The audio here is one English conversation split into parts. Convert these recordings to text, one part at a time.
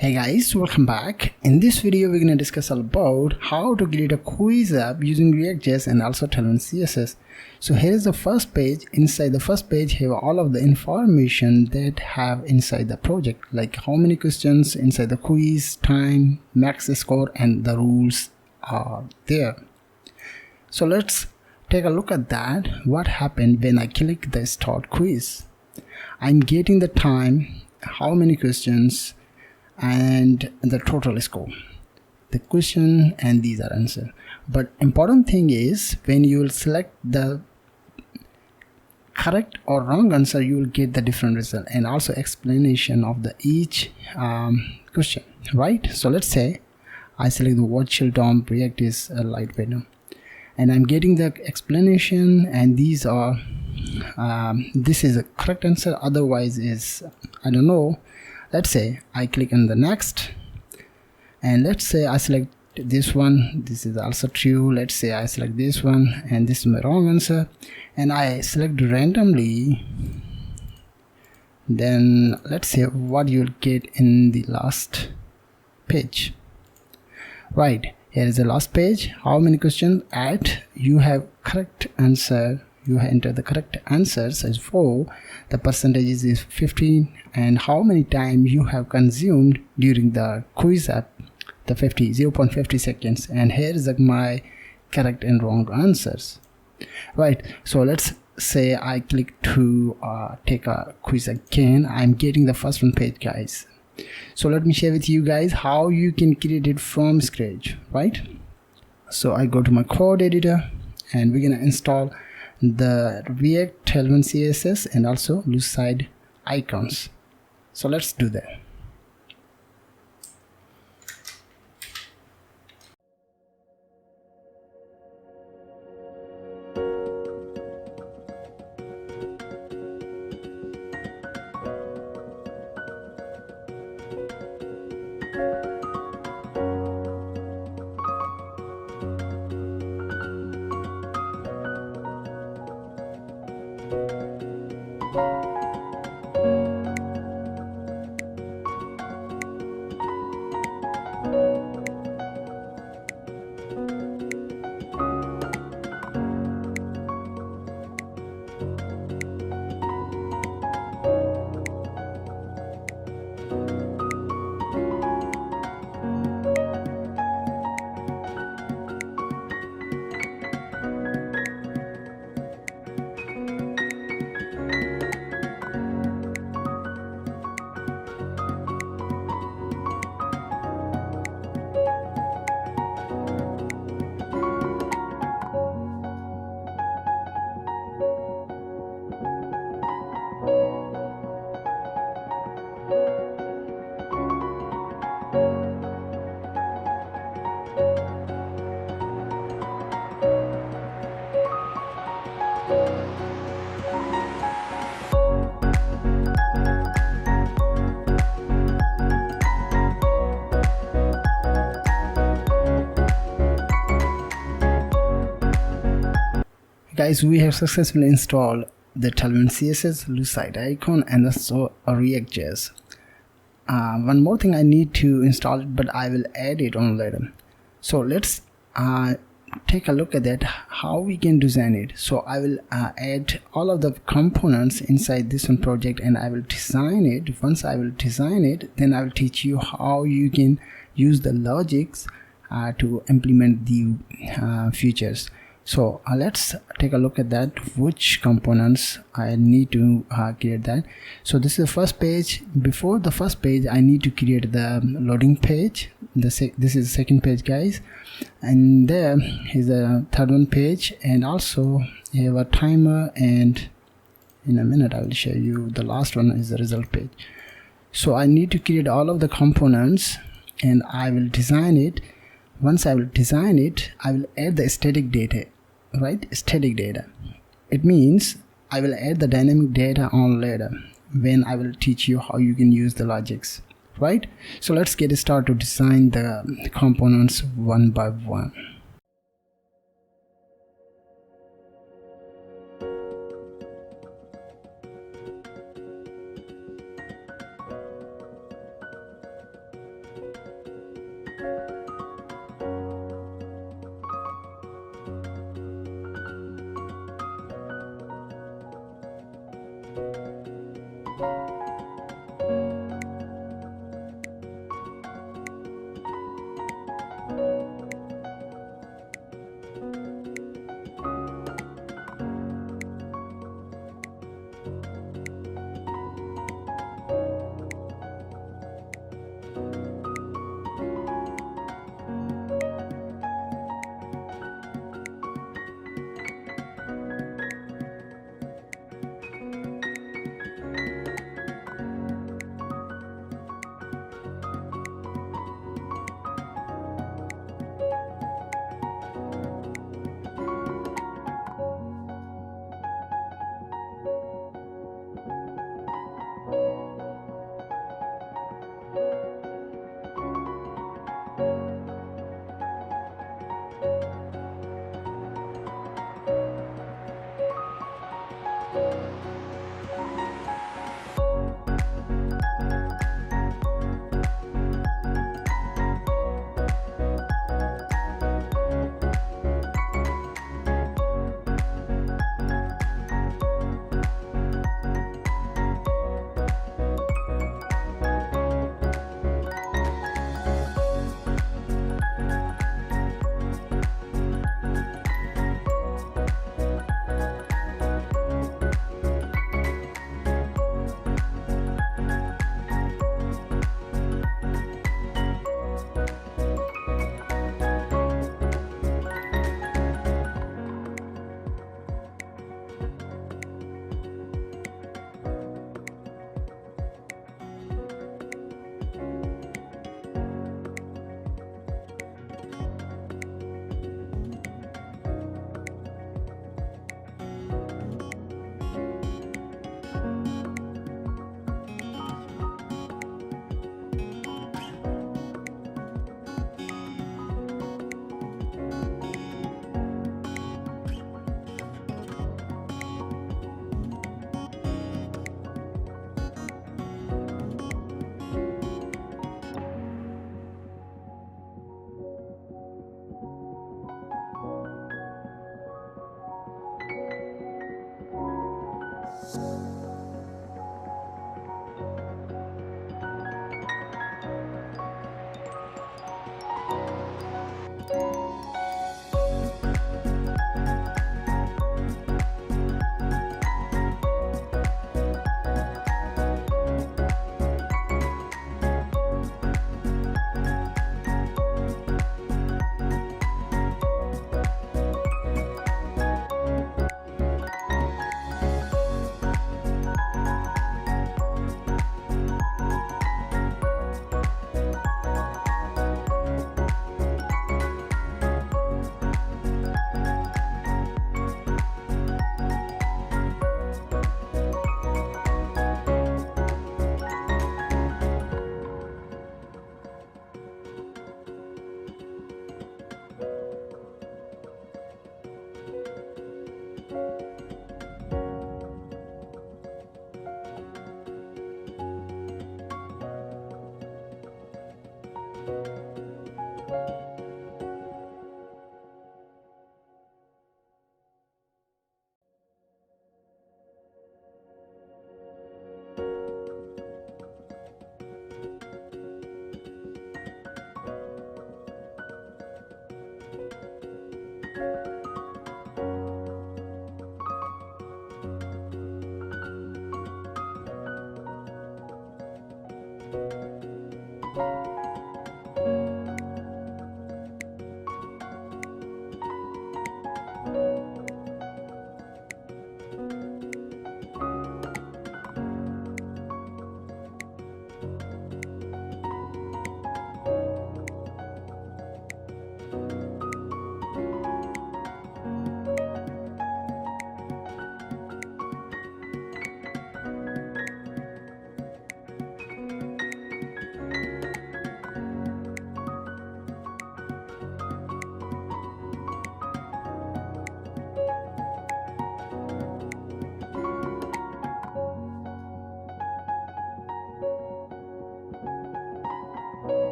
Hey guys, welcome back. In this video we're going to discuss about how to create a quiz app using React.js and also tailwind CSS. So here is the first page. Inside the first page have all of the information that have inside the project, like how many questions inside the quiz, time, max score, and the rules are there. So let's take a look at that. What happened when I click the start quiz? I'm getting the time, how many questions, and the total score, the question, and these are answer. But important thing is when you will select the correct or wrong answer, you will get the different result and also explanation of the each question, right? So let's say I select the virtual DOM React is a lightweight, and I'm getting the explanation, and these are this is a correct answer, otherwise is I don't know. Let's say I click on the next, and let's say I select this one, this is also true. Let's say I select this one, and this is my wrong answer, and I select randomly. Then let's say what you'll get in the last page. Right, here is the last page. How many questions at you have correct answer, you enter the correct answers as 4, the percentage is 15, and how many time you have consumed during the quiz app, the 0.50 seconds, and here is my correct and wrong answers. Right, so let's say I click to take a quiz again. I'm getting the first one page, guys. So let me share with you guys how you can create it from scratch, right? So I go to my code editor, and we're gonna install the React tailwind CSS and also loose side icons. So let's do that. Guys, we have successfully installed the tailwind CSS, loose side icon, and also a React.js. One more thing I need to install it, but I will add it on later. So let's take a look at that, how we can design it. So I will add all of the components inside this one project, and I will design it. Once I will design it, then I will teach you how you can use the logics to implement the features. So let's take a look at that, which components I need to create that. So this is the first page. Before the first page, I need to create the loading page. This is the second page, guys, and there is the third one page, and also you have a timer, and in a minute I will show you the last one is the result page. So I need to create all of the components, and I will design it. Once I will design it, I will add the static data. Right, static data. It means I will add the dynamic data on later when I will teach you how you can use the logics, right? So let's get started to design the components one by one.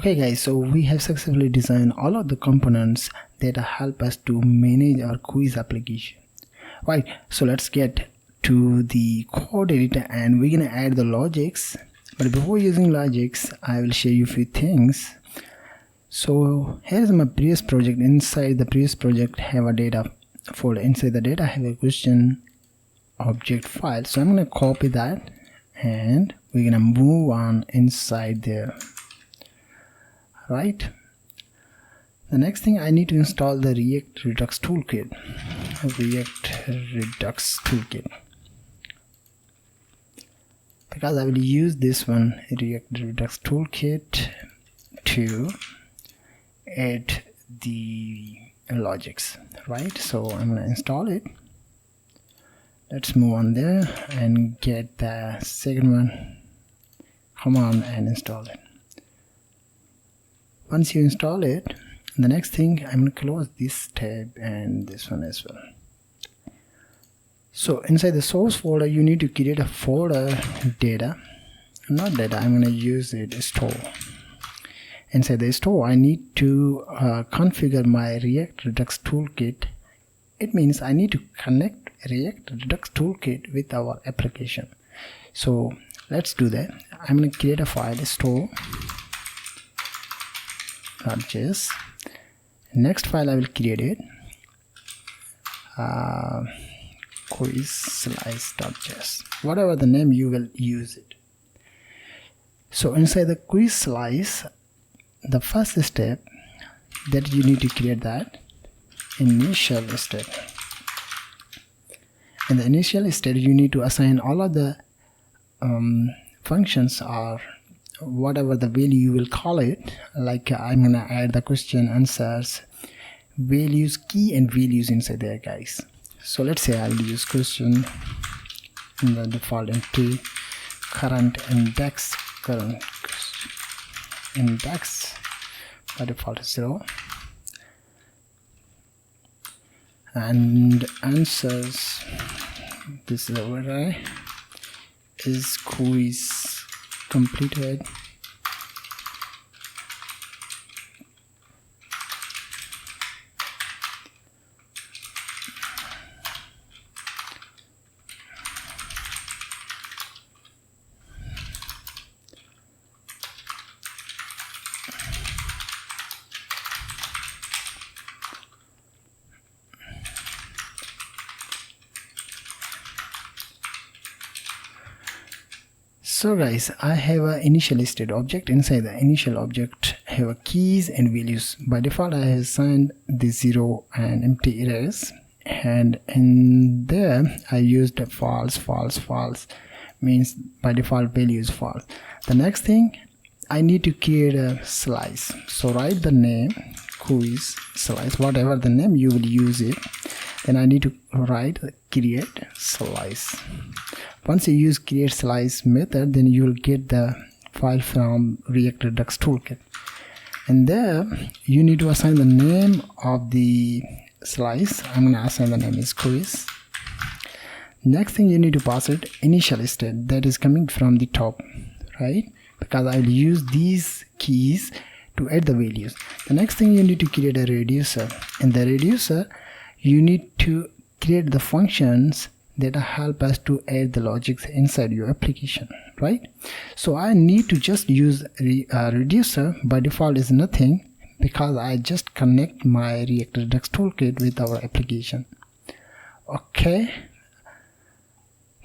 Okay guys, so we have successfully designed all of the components that help us to manage our quiz application. Right, so let's get to the code editor and we're gonna add the logics. But before using logics, I will show you a few things. So here's my previous project. Inside the previous project have a data folder. Inside the data have a question object file. So I'm gonna copy that and we're gonna move on inside there. Right, the next thing I need to install the React Redux toolkit. Because I will use this one, React Redux toolkit, to add the logics. Right, so I'm gonna install it. Let's move on there and get the second one. Come on and install it. Once you install it, the next thing I'm going to close this tab and this one as well. So inside the source folder you need to create a folder data, not data, I'm going to use it store. Inside the store I need to configure my React Redux toolkit. It means I need to connect React Redux toolkit with our application. So let's do that. I'm going to create a file store.js. Next file I will create it, quiz slice.js, whatever the name you will use it. So inside the quiz slice, the first step that you need to create that initial step. In the initial step you need to assign all of the functions or whatever the value you will call it. Like I'm gonna add the question, answers, values, key and values inside there guys. So let's say I will use question in the default empty, current index by default 0, and answers, this is array, is quiz completed. So guys, I have an initial state object. Inside the initial object have a keys and values. By default I have assigned the 0 and empty arrays, and in there I used a false, means by default value is false. The next thing I need to create a slice. So write the name quiz slice, whatever the name you will use it. Then I need to write create slice. Once you use create slice method, then you will get the file from React Redux toolkit, and there you need to assign the name of the slice. I'm gonna assign the name is quiz. Next thing you need to pass it initial state, that is coming from the top, right? Because I will use these keys to add the values. The next thing you need to create a reducer. In the reducer you need to create the functions that help us to add the logics inside your application, right? So I need to just use reducer. By default is nothing because I just connect my React Redux toolkit with our application. Okay,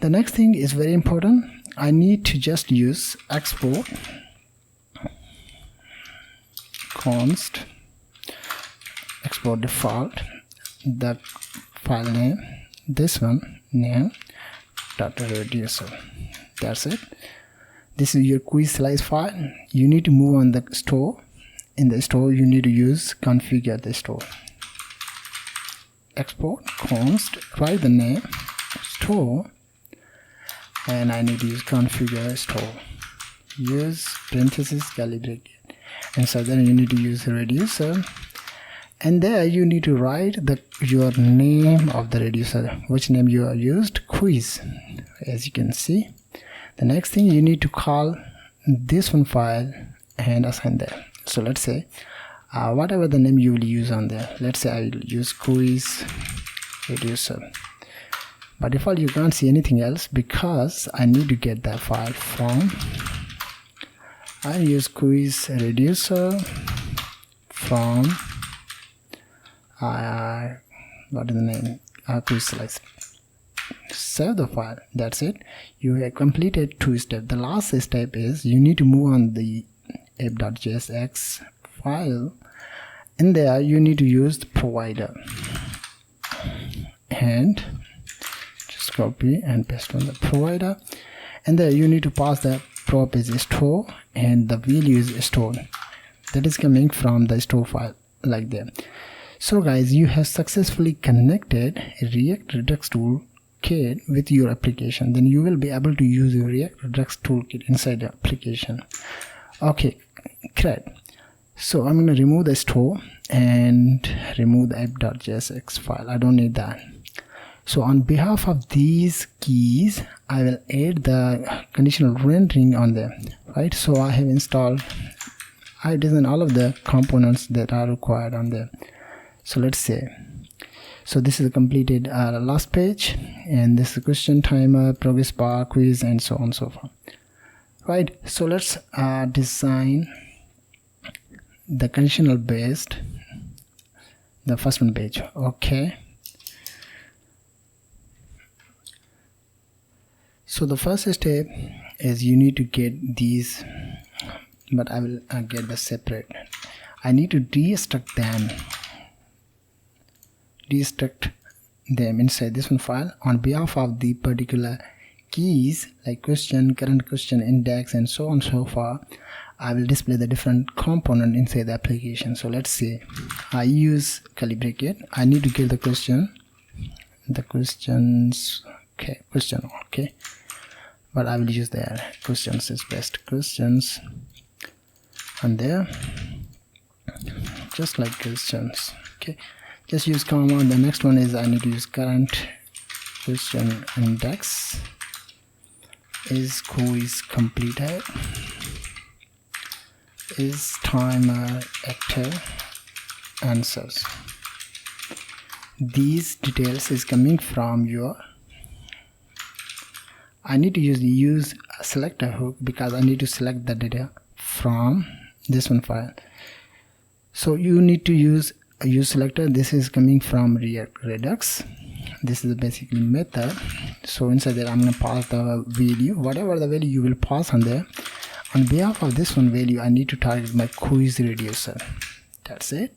the next thing is very important. I need to just use export const export default, the file name, this one, name dot reducer. That's it. This is your quiz slice file. You need to move on the store. In the store you need to use configure the store. Export const, write the name store, and I need to use configure store. Use parenthesis calibrate, and so then you need to use reducer. And there you need to write your name of the reducer, which name you are used, quiz, as you can see. The next thing you need to call this one file and assign there. So let's say whatever the name you will use on there. Let's say I will use quiz reducer. By default you can't see anything else because I need to get that file from. I use quiz reducer from what is the name, quiz slice. Save the file. That's it. You have completed 2 steps. The last step is you need to move on the app.jsx file. In there you need to use the provider and just copy and paste on the provider, and there you need to pass the prop is store and the value is stored, that is coming from the store file like that. So guys, you have successfully connected a React Redux toolkit with your application. Then you will be able to use your React Redux toolkit inside the application. Okay, great. So I'm going to remove the store and remove the app.jsx file. I don't need that. So on behalf of these keys, I will add the conditional rendering on them, right? So I have installed, I designed all of the components that are required on there. So let's say, so this is a completed last page, and this is question timer, progress bar, quiz, and so on and so forth, right? So let's design the conditional based, the first one page. Okay, so the first step is you need to get these, but I will get the separate. I need to destruct them inside this one file on behalf of the particular keys like question, current question, index, and so on and so forth. I will display the different component inside the application. So let's say I use curly bracket. I need to get the question, the questions, okay, question, okay, but I will use the questions is best, questions, and there just like questions. Okay, just use comma. The next one is I need to use current question index is quiz completed, is timer active, answers. These details is coming from your, I need to use a selector hook because I need to select the data from this one file. So you need to use a use selector. This is coming from React Redux. This is basically method. So inside there I'm going to pass the value, whatever the value you will pass on there. On behalf of this one value, I need to target my quiz reducer. That's it.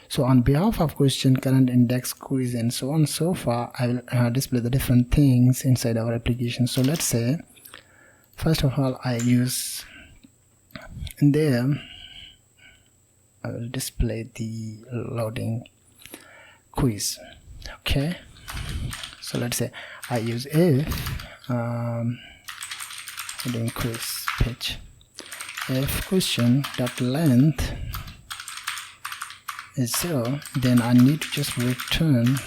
So on behalf of question, current, index, quiz, and so on so far, I will display the different things inside our application. So let's say, first of all, I use in there, I will display the loading quiz. Okay. So let's say I use if loading quiz page. If question dot length is 0, then I need to just return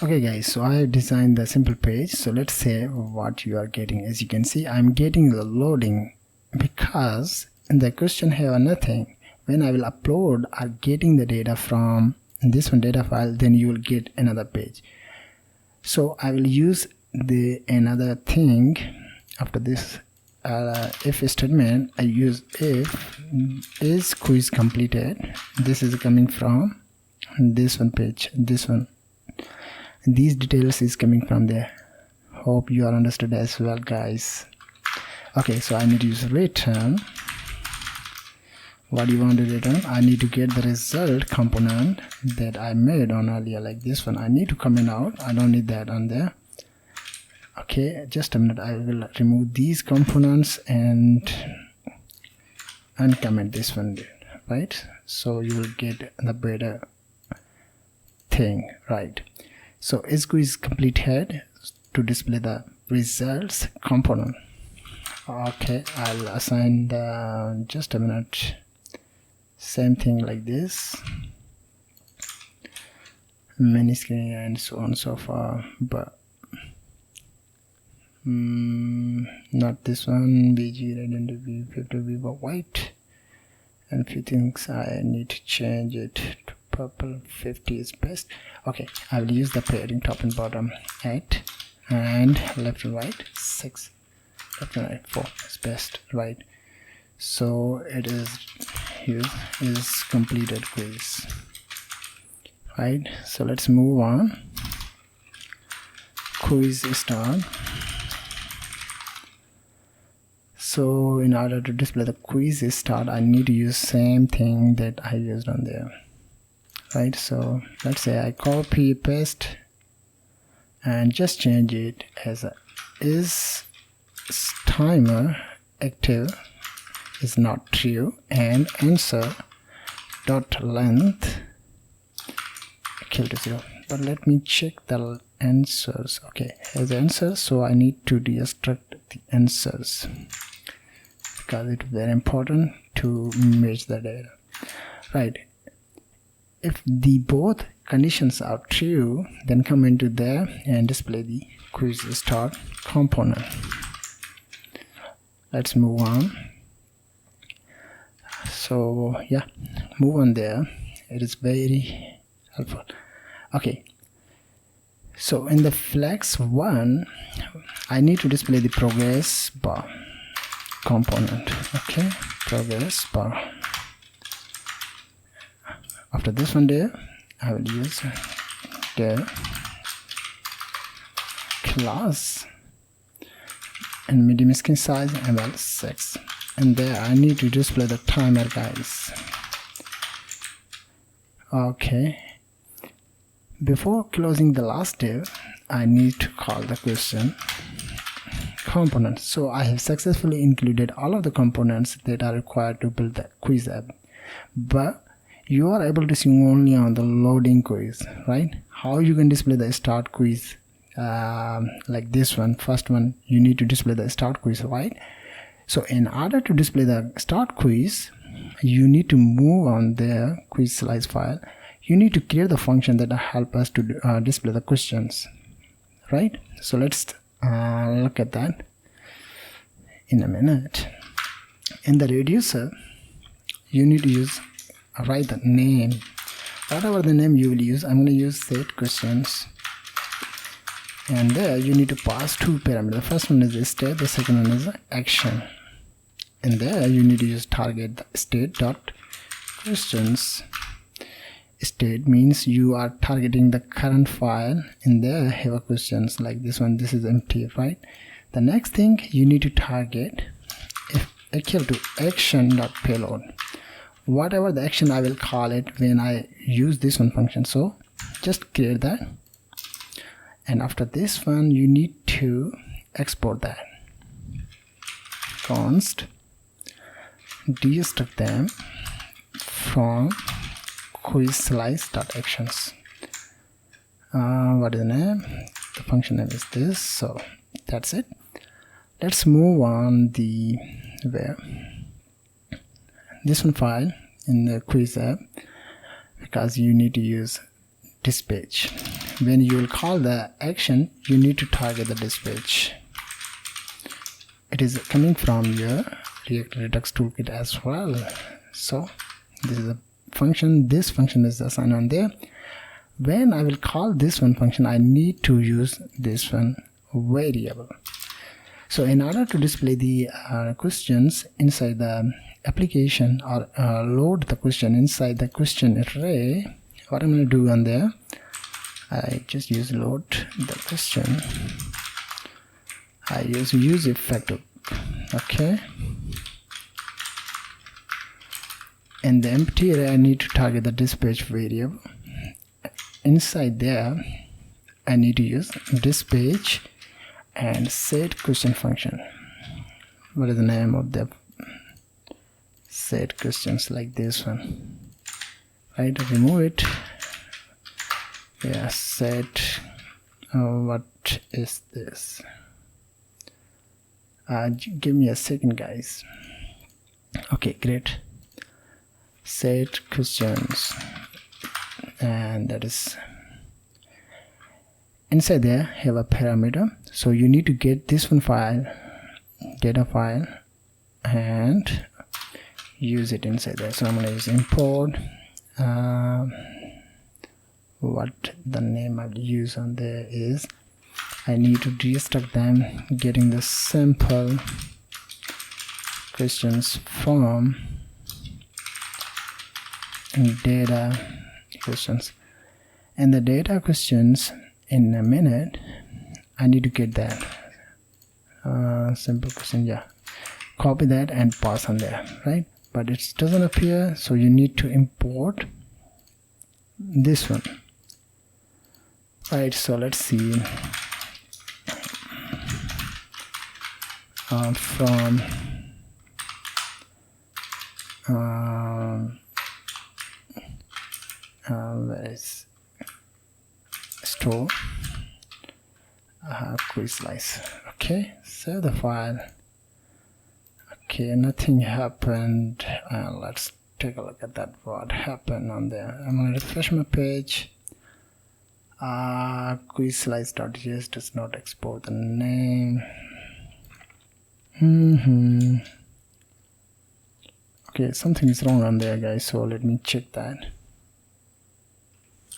Okay guys, so I designed the simple page. So let's say what you are getting. As you can see, I'm getting the loading because in the question have nothing. When I will upload or getting the data from this one data file, then you will get another page. So I will use the another thing after this if statement. I use if is quiz completed. This is coming from this one page, this one. These details is coming from there. Hope you are understood as well guys. Okay, so I need to use return. What do you want to return? I need to get the result component that I made on earlier, like this one. I need to comment out. I don't need that on there. Okay, just a minute. I will remove these components and uncomment this one, right? So you will get the better thing, right? So is quiz completed to display the results component. Okay, I'll assign the, just a minute, same thing like this, mini screen and so on and so forth, but not this one. BG red and B50 but white, and few things I need to change it to purple. 50 is best. Okay, I will use the pairing top and bottom 8 and left and right 6, left and right 4 is best, right? So it is here is completed quiz, right? So let's move on. Quiz start. So in order to display the quiz start, I need to use same thing that I used on there, right? So let's say I copy paste and just change it as a is timer active is not true and answer dot length equal to 0. But let me check the answers. Okay, as answers, so I need to destruct the answers because it's very important to match the data, right? If the both conditions are true, then come into there and display the quiz start component. Let's move on. So yeah, move on there. It is very helpful. Okay, so in the flex 1, I need to display the progress bar component. Okay, progress bar. After this one there, I will use the class and medium screen size ml6, and there I need to display the timer guys. Okay, before closing the last div, I need to call the question component. So I have successfully included all of the components that are required to build the quiz app, but you are able to see only on the loading quiz, right? How you can display the start quiz, like this one, first one, you need to display the start quiz, right? So in order to display the start quiz, you need to move on the quiz slice file. You need to create the function that help us to display the questions, right? So let's look at that in a minute. In the reducer, you need to write the name, whatever the name you will use. I'm going to use set questions, and there you need to pass 2 parameters. The first one is the state, the second one is action, and there you need to use target the state dot questions. State means you are targeting the current file, and there have a questions like this one. This is empty, right? The next thing you need to target if equal to action dot payload. Whatever the action, I will call it when I use this one function. So just create that, and after this one you need to export that. Const destruct them from quiz slice dot actions. What is the name? The function name is this. So that's it. Let's move on the where this one file in the quiz app, because you need to use dispatch. when you will call the action, you need to target the dispatch. It is coming from your React Redux toolkit as well. So this is a function, this function is assigned on there. When I will call this one function, I need to use this one variable. So in order to display the questions inside the application, or load the question inside the question array, what I'm going to do on there, I just use load the question. I use effect. Okay. In the empty array, I need to target the dispatch variable. Inside there, I need to use dispatch and set question function. What is the name of the set questions? Like this one, right? Remove it. Yeah, set. What is this? Give me a second, guys. Okay, great. Set questions, and that is inside there have a parameter. So you need to get this one file, data file, and use it inside there. So I'm going to use import. What the name I'll use on there is, I need to destruct them, getting the sample questions from data questions. And the data questions, in a minute I need to get that simple question. Yeah, copy that and pass on there, right? But it doesn't appear, so you need to import this one, right? So let's see. From where is store quick slice. Okay, save the file. Okay, nothing happened. Let's take a look at that, what happened on there. I'm going to refresh my page. Quick slice.js does not export the name. Okay, something is wrong on there, guys, so let me check that.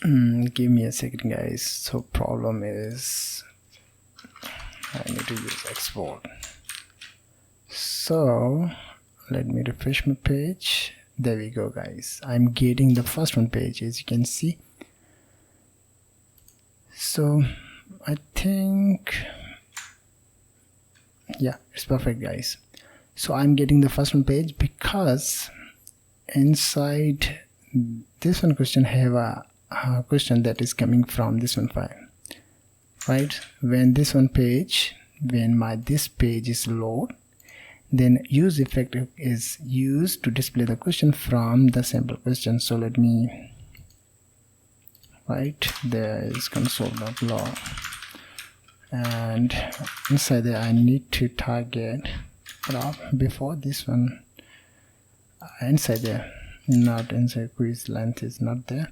Give me a second, guys. So problem is I need to use export. So let me refresh my page. There we go, guys. I'm getting the first one page, as you can see. So I think, yeah, it's perfect, guys. So I'm getting the first one page because inside this one question have a question that is coming from this one file, right? When this one page, when this page is load, then use effect is used to display the question from the sample question. So let me, right, there is console.log, and inside there I need to target before this one, inside there, not inside quiz length is not there.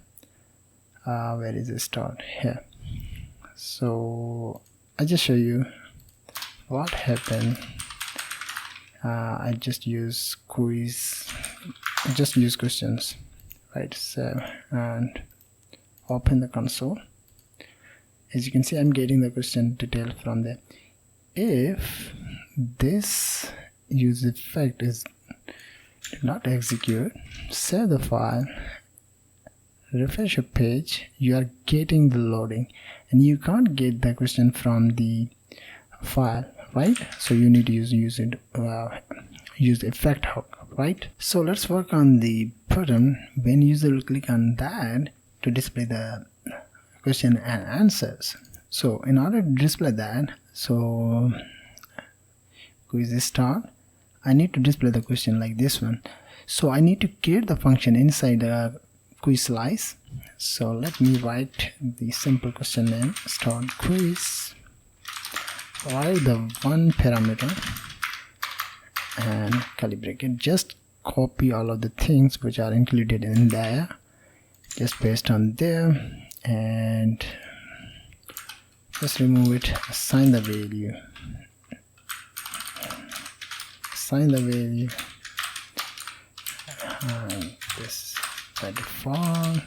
Where is it? Start here. So I just show you what happened. I just use quiz, just use questions, right? So and open the console. As you can see, I'm getting the question detail from there. If this use effect is not execute, save the file, refresh your page, you are getting the loading, and you can't get the question from the file, right? So you need to use effect hook, right? So let's work on the button when user will click on that to display the question and answers. So in order to display that, so quiz start, I need to display the question like this one. So I need to create the function inside the quiz slice. So let me write the simple question name, start quiz, write the one parameter and calibrate it. Just copy all of the things which are included in there, just paste on there, and just remove it, assign the value, and this by default,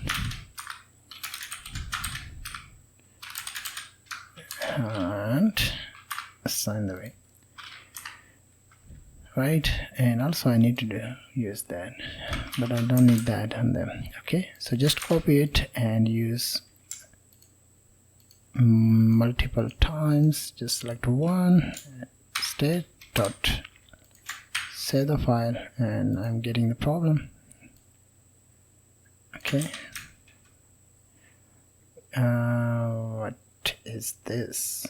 and assign the value, right? And also I need to use that, but I don't need that on them. Okay, so just copy it and use multiple times, just select one, state dot save the file, and I'm getting the problem. Okay, what is this?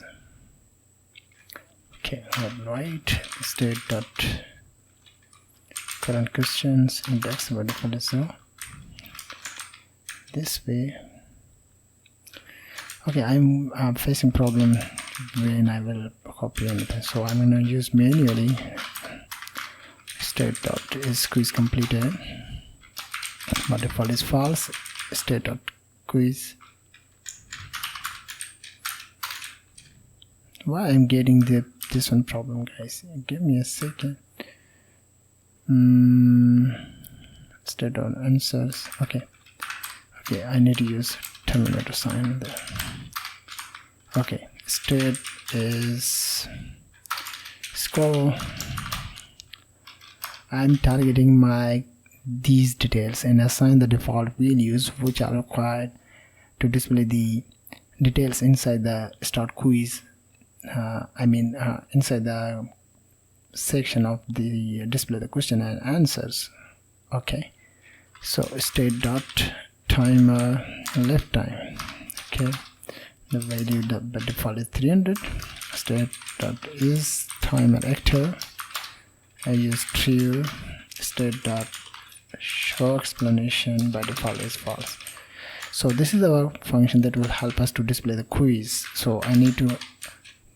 Okay, right, state dot current questions index by default is 0. This way. Okay, I'm facing problem when I will copy anything, so I'm going to use manually state dot is quiz completed, by default is false, state dot quiz. Why I'm getting this one problem, guys? Give me a second. State dot answers. Okay, I need to use terminator sign there. Okay, state is scroll. I'm targeting these details and assign the default values which are required to display the details inside the start quiz. Inside the section of the display the question and answers. Okay, so state dot timer left time. Okay, the value by default is 300. State dot is timer active. I use true. State dot show explanation by default is false. So this is our function that will help us to display the quiz. So I need to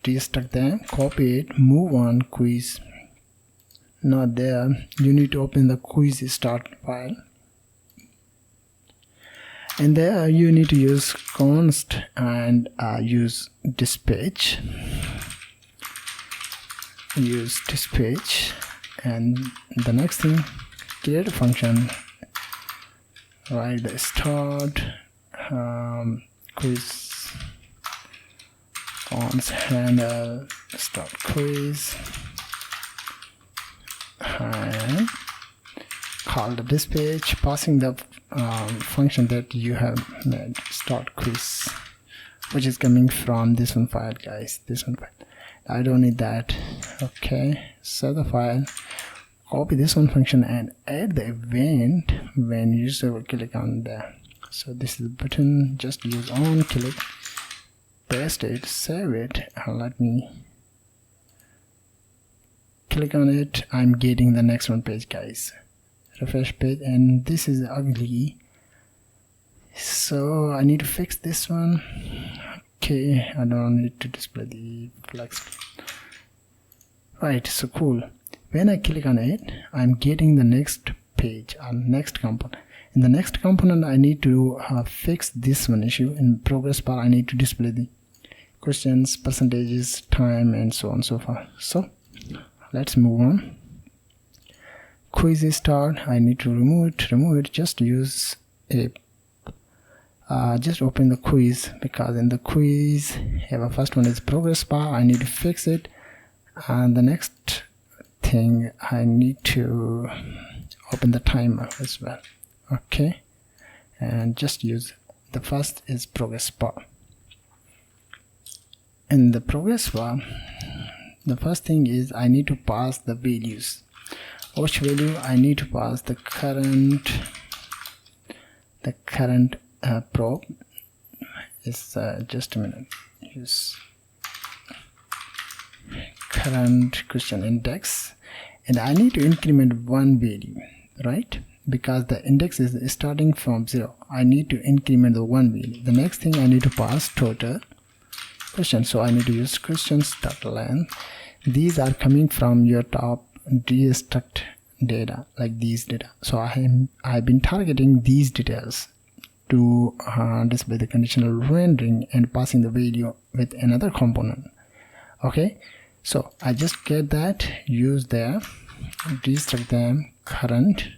destruct them, copy it, move on, quiz not there. You need to open the quiz start file, and there you need to use const and use dispatch. Use dispatch, and the next thing, create a function, write the start quiz fonts handle start quiz, and call the dispatch, passing the function that you have made, start quiz, which is coming from this one file, guys. This one file, I don't need that. Okay, save the file, copy this one function and add the event when user will click on there. So this is the button, just use on click, paste it, save it, and let me click on it. I'm getting the next one page, guys. Refresh page, and this is ugly, so I need to fix this one. Okay, I don't need to display the flex. Right, so cool. When I click on it, I'm getting the next page, next component. In the next component, I need to fix this one issue. In progress bar, I need to display the questions, percentages, time, and so on and so forth. So let's move on. Quiz start, I need to remove it. Just use a just open the quiz, because in the quiz the first one is progress bar. I need to fix it, and the next thing I need to open the timer as well. Okay, and just use the first is progress bar. In the progress bar, the first thing is I need to pass the values. Which value? I need to pass the current probe is just a minute, use current question index, and I need to increment one value, right? Because the index is starting from 0, I need to increment the one value. The next thing, I need to pass total question, so I need to use questions.length. These are coming from your top destruct data, like these data. So I've been targeting these details to display the conditional rendering and passing the value with another component. Okay, so I just get that, use there, destruct them, current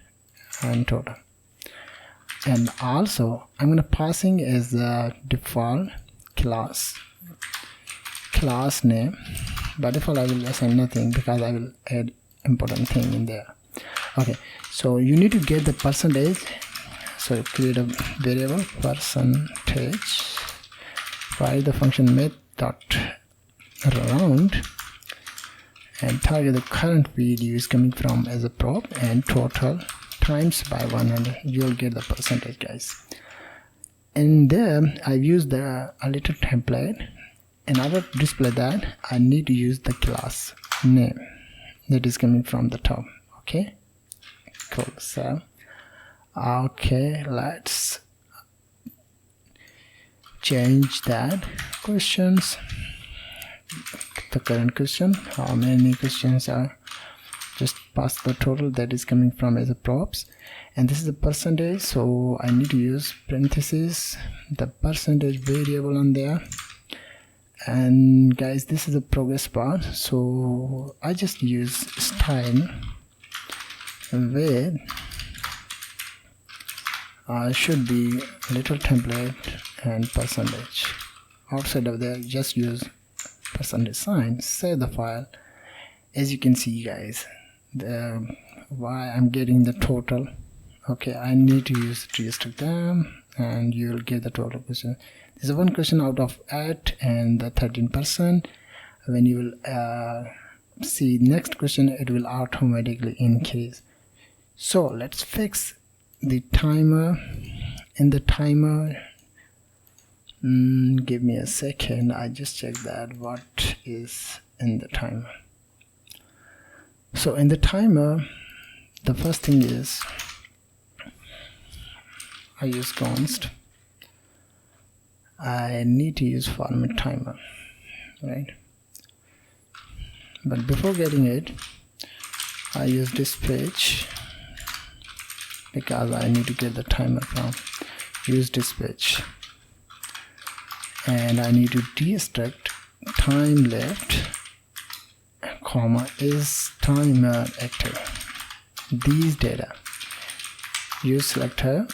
and total. And also I'm going to passing as the default class name. By default I will assign nothing because I will add important thing in there. Okay, so you need to get the percentage. So create a variable percentage, write the function math dot round, and target the current value is coming from as a prop, and total times by 100. You'll get the percentage, guys. And there I've used a little template. In order to display that, I need to use the class name that is coming from the top. Okay, cool. So okay, let's change that questions. The current question, how many questions are, just pass the total that is coming from as a props, and this is the percentage, so I need to use parentheses, the percentage variable on there. And guys, this is the progress part, so I just use style with should be little template and percentage. Outside of there, just use percentage sign, save the file. As you can see, guys, why I'm getting the total. Okay, I need to use restrict them, and you will get the total question. There's one question out of 8 and the 13%. When you will see next question, it will automatically increase. So let's fix the timer. In the timer, give me a second, I just check that what is in the timer. So in the timer, the first thing is I use const. I need to use format timer, right? But before getting it, I use dispatch because I need to get the timer from use dispatch, and I need to destruct time left, comma, is timer active. These data, use selector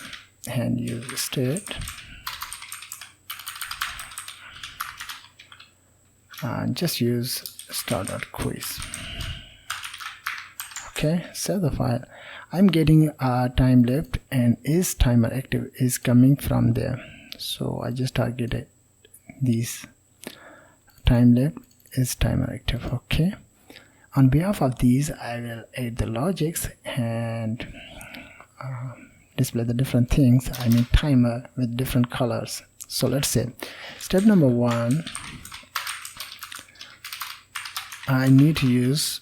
and use state, and just use star.quiz. Okay, save the file. I'm getting time left and is timer active is coming from there, so I just targeted these time left is timer active. Okay, on behalf of these I will add the logics and display the different things, I mean timer with different colors. So let's say step number 1, I need to use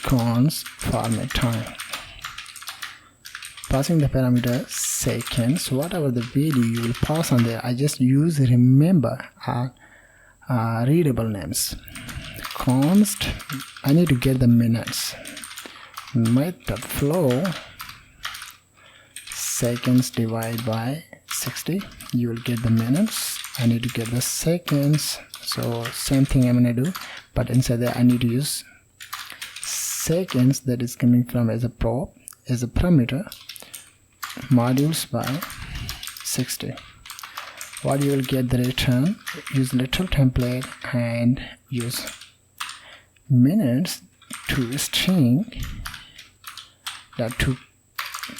const format time, passing the parameter seconds, whatever the value you will pass on there. I just use remember readable names. Const, I need to get the minutes, method flow seconds divided by 60, you will get the minutes. I need to get the seconds, so same thing I'm gonna do, but inside there I need to use seconds that is coming from as a prop, as a parameter, modules by 60. What you will get the return, use little template and use minutes to string that to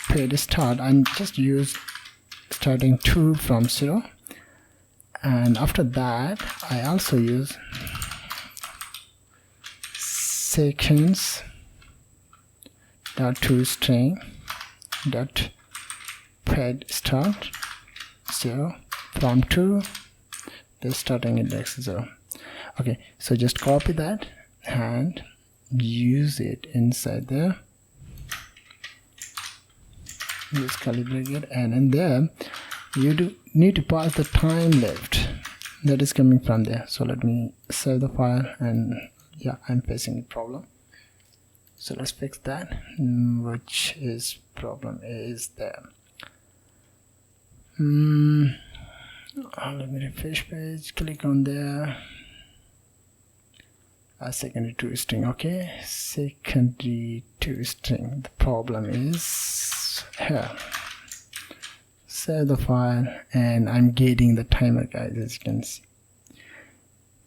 paid start, and just use starting 2 from 0, and after that I also use seconds dot to string dot paid start 0 from 2, the starting index 0. Okay, so just copy that and use it inside there, use curly bracket, and in there you need to pass the time left that is coming from there. So let me save the file, and yeah, I'm facing a problem, so let's fix that. Which is problem is there. Let me refresh page, click on there, secondary to string. Okay, secondary to string. The problem is here. Save the file, and I'm getting the timer, guys, as you can see.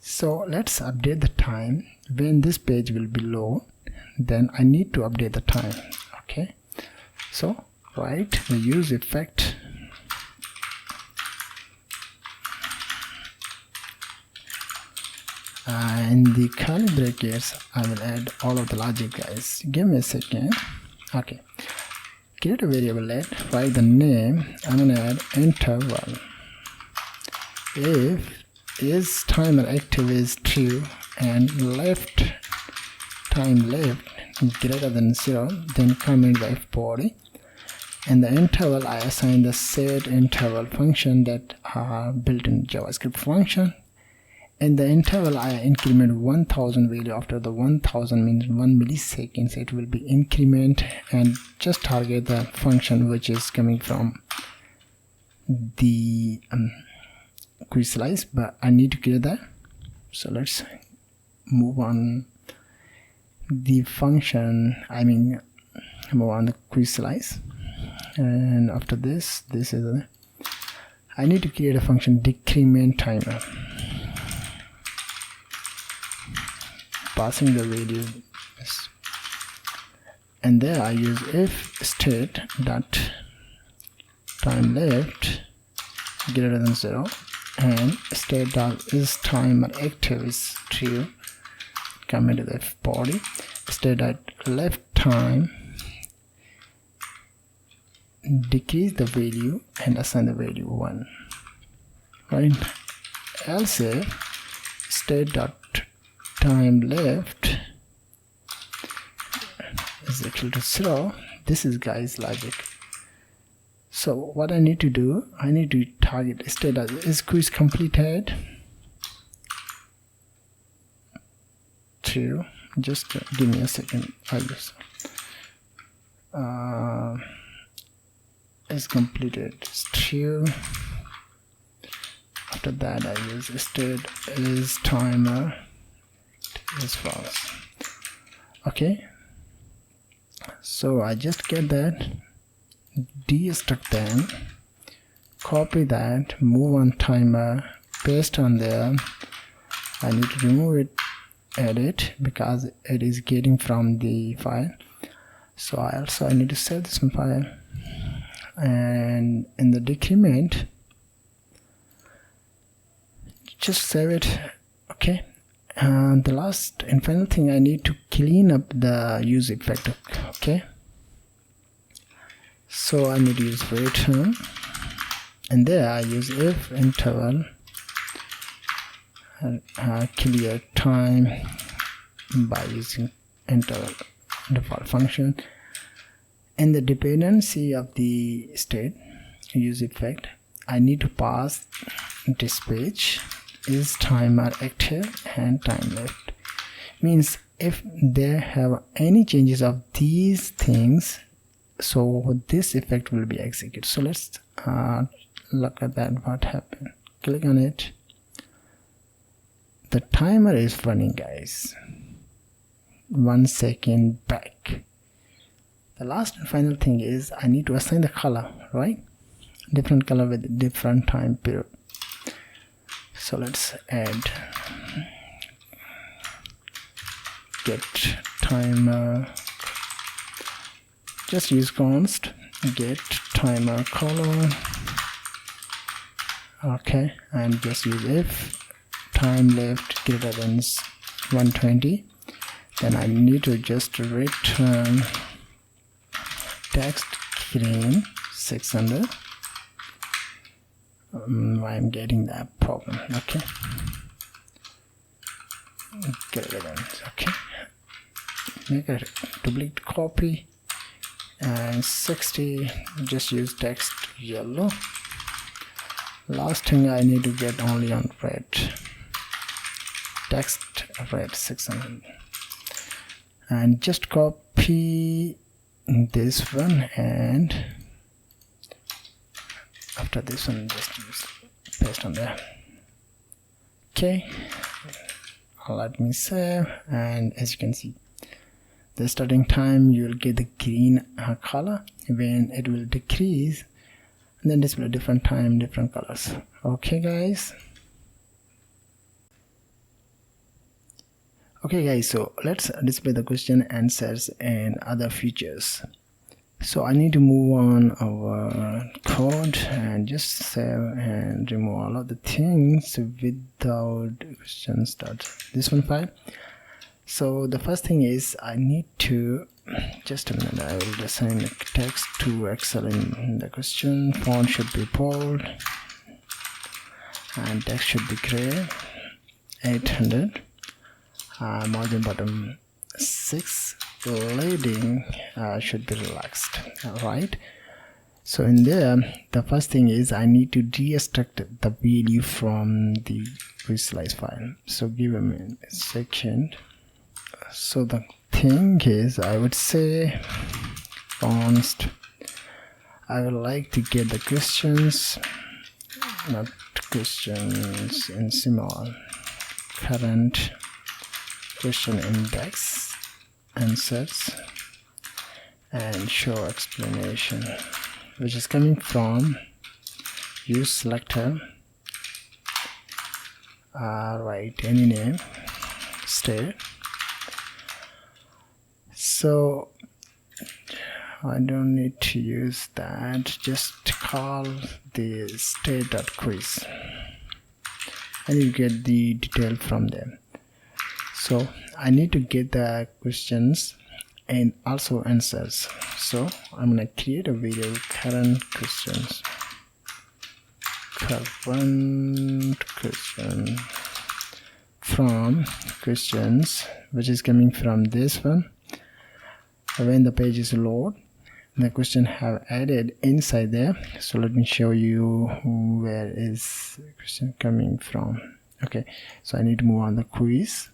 So let's update the time. When this page will be low, then I need to update the time. Okay, so write the use effect in the curly brackets. I will add all of the logic, guys. Give me a second. Okay, create a variable, write the name. I'm gonna add interval. If is timer active is true and left time left greater than 0, then comment the if body. And the interval, I assign the set interval function that are built in JavaScript function. And the interval, I increment 1000 value. After the 1000 means 1 milliseconds, it will be increment, and just target the function which is coming from the quick slice, but I need to create that. So let's move on the function, move on the quick slice. And after this is I need to create a function decrement timer, passing the value, and there I use if state dot time left greater than 0 and state dot is timer active is true. Come into the if body, state dot left time decrease the value and assign the value 1, right? Else if state dot time left is equal to 0. This is, guys, logic. So what I need to do, I need to target state as is quiz completed to, just give me a second. I'll just is completed is true. After that I use state is timer is false. Okay, so I just get that, destruct them, copy that, move on timer, paste on there. I need to remove it, edit, because it is getting from the file. So I need to save this file, and in the decrement just save it. Okay, the last and final thing, I need to clean up the use effect. Okay, so I need to use return, and there I use if interval clear time by using interval default function. In the dependency of the state use effect, I need to pass dispatch is timer active and time left. Means if there have any changes of these things, so this effect will be executed. So let's look at that, what happened. Click on it, the timer is running, guys, 1 second back. The last and final thing is I need to assign the color, right? Different color with different time period. So let's add get timer, just use const get timer color. Okay, and just use if time left greater than 120. Then I need to just return text green 600. I'm getting that problem. Okay, greater than, okay, make a duplicate copy, and 60, just use text yellow. Last thing, I need to get only on red, text red 600, and just copy this one, and after this one just use paste on there. Okay, let me save, and as you can see, the starting time, you will get the green color. When it will decrease, and then display different time, different colors. Okay guys, so let's display the question, answers, and other features. So I need to move on our code and just save and remove all of the things without questions this one file. So the first thing is I need to, just a minute, I will assign the text to Excel in the question. Font should be bold and text should be gray. 800, margin bottom 6, leading should be relaxed. Alright, so in there, the first thing is I need to deextract the value from the visualize file. So give me a second. So the thing is, I would say const, I would like to get the questions, not questions in small, current question index, answers, and show explanation, which is coming from use selector, write any name, state. So I don't need to use that, just call the state.quiz and you get the detail from them. So I need to get the questions and also answers. So I'm gonna create a video, current questions, from questions, which is coming from this one. When the page is load, the question have added inside there. So let me show you where is the question coming from. Okay, so I need to move on the quiz.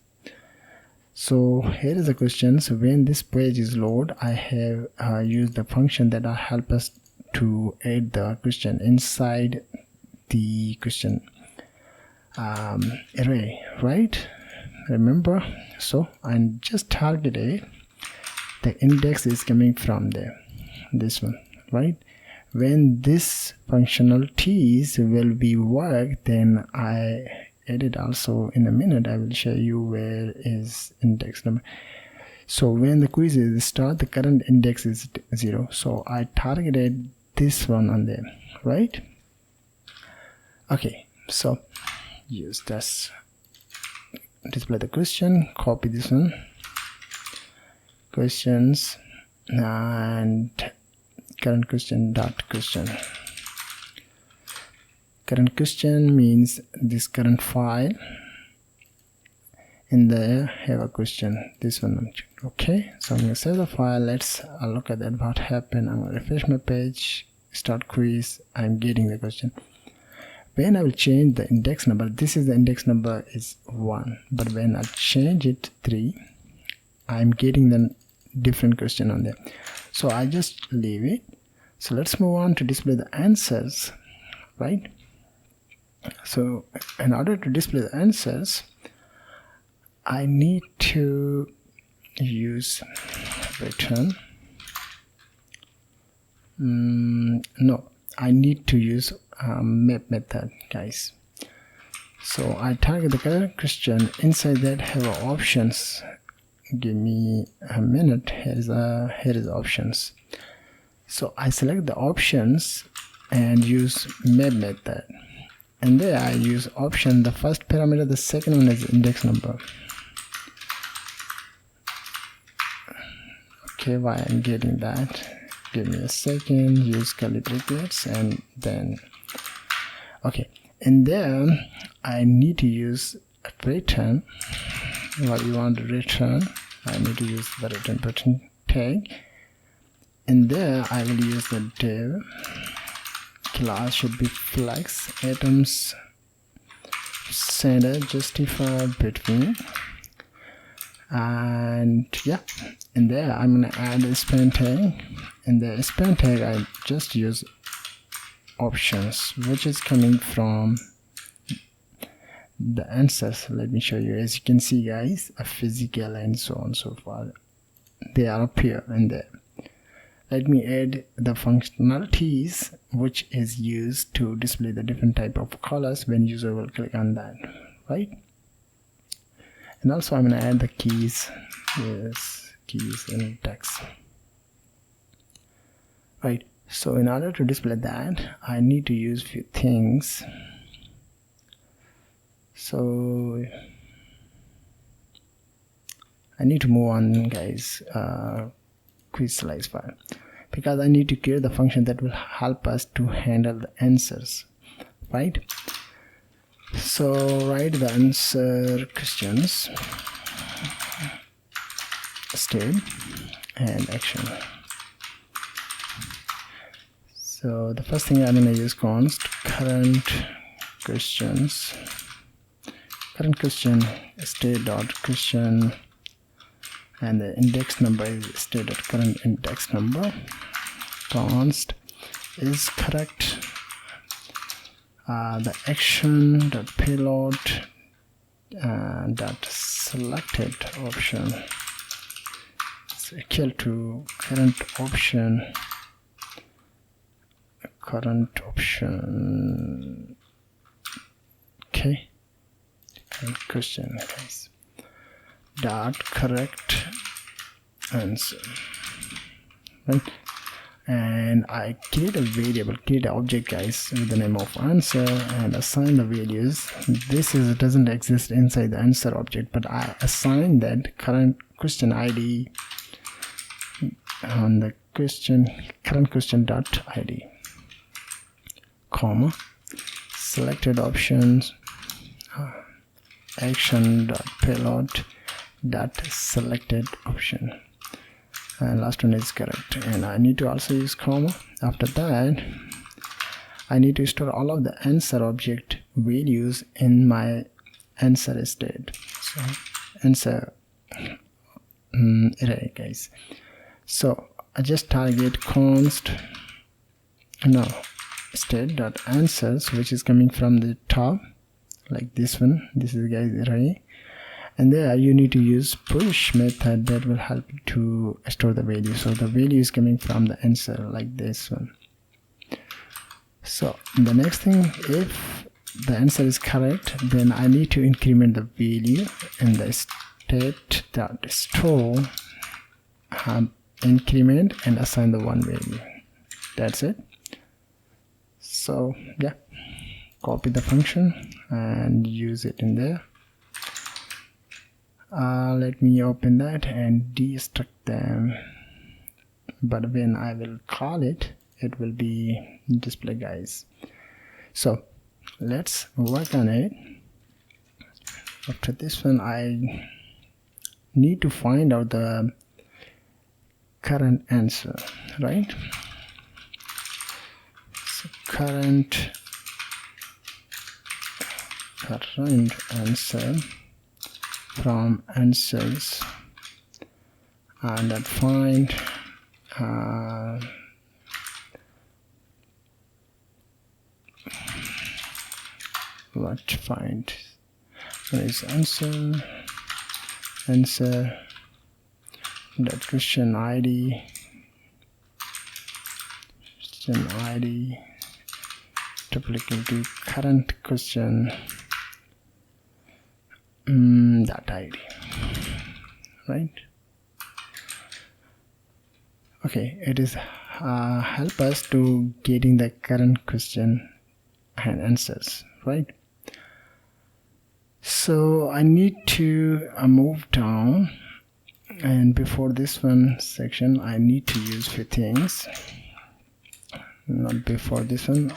So here is the question. So when this page is load, I have used the function that will help us to add the question inside the question array, right? Remember, so I just targeted the index is coming from there, this one, right? When this functionalities will be work, then I edit also in a minute. I will show you where is index number. So when the quiz is start, the current index is 0, so I targeted this one on there, right? Okay, so use this, display the question, copy this one, questions, and current question dot question. Current question means this current file, in there have a question, this one. Okay, so I'm gonna save the file. Let's look at that, what happened. I'm gonna refresh my page, start quiz, I'm getting the question. When I will change the index number, this is the index number is 1, but when I change it 3, I'm getting the different question on there. So I just leave it. So let's move on to display the answers, right? So in order to display the answers, I need to use return. No, I need to use map method, guys. So I target the current question, inside that have options. Give me a minute. Here is options. So I select the options and use map method, and there I use option, the first parameter, the second one is index number. Okay, why I'm getting that, give me a second, use curly brackets, and then okay, and then I need to use return. What you want to return, I need to use the return button tag, and there I will use the div class should be flex items center justify between, and yeah, in there I'm gonna add a span tag. In the span tag I just use options, which is coming from the answers. Let me show you. As you can see guys, a physical and so on so forth, they are appear in there. Let me add the functionalities which is used to display the different type of colors when user will click on that, right? And also I'm going to add the keys. Yes, keys in text, right? So in order to display that, I need to use few things. So I need to move on guys, quiz slice file, because I need to create the function that will help us to handle the answers, right? So write the answer questions, state and action. So the first thing I'm going to use const current questions, current question state dot question, and the index number is state dot current index number. Const is correct. The action dot payload dot selected option is equal to current option okay, current question guys, dot correct answer, right? And I create a variable, create an object guys with the name of answer and assign the values. This doesn't exist inside the answer object, but I assign that current question ID on the question, current question dot ID, comma, selected options, action dot payload dot selected option, and last one is correct. And I need to also use comma. After that I need to store all of the answer object values in my answer state. So answer array guys. So I just target const state dot answers, which is coming from the top like this one. This is guys array, and there you need to use push method that will help you to store the value. So the value is coming from the answer like this one. So the next thing, if the answer is correct, then I need to increment the value in the state dot store increment and assign the one value. That's it. So yeah, copy the function and use it in there. Let me open that and destruct them, but when I will call it, it will be display guys. So let's work on it. After this one, I need to find out the current answer, right? So current answer from answers, and that find what find is answer that question ID duplicate to current question that ID, right? Okay, it is help us to getting the current question and answers, right? So I need to move down, and before this one section I need to use few things. Not before this one,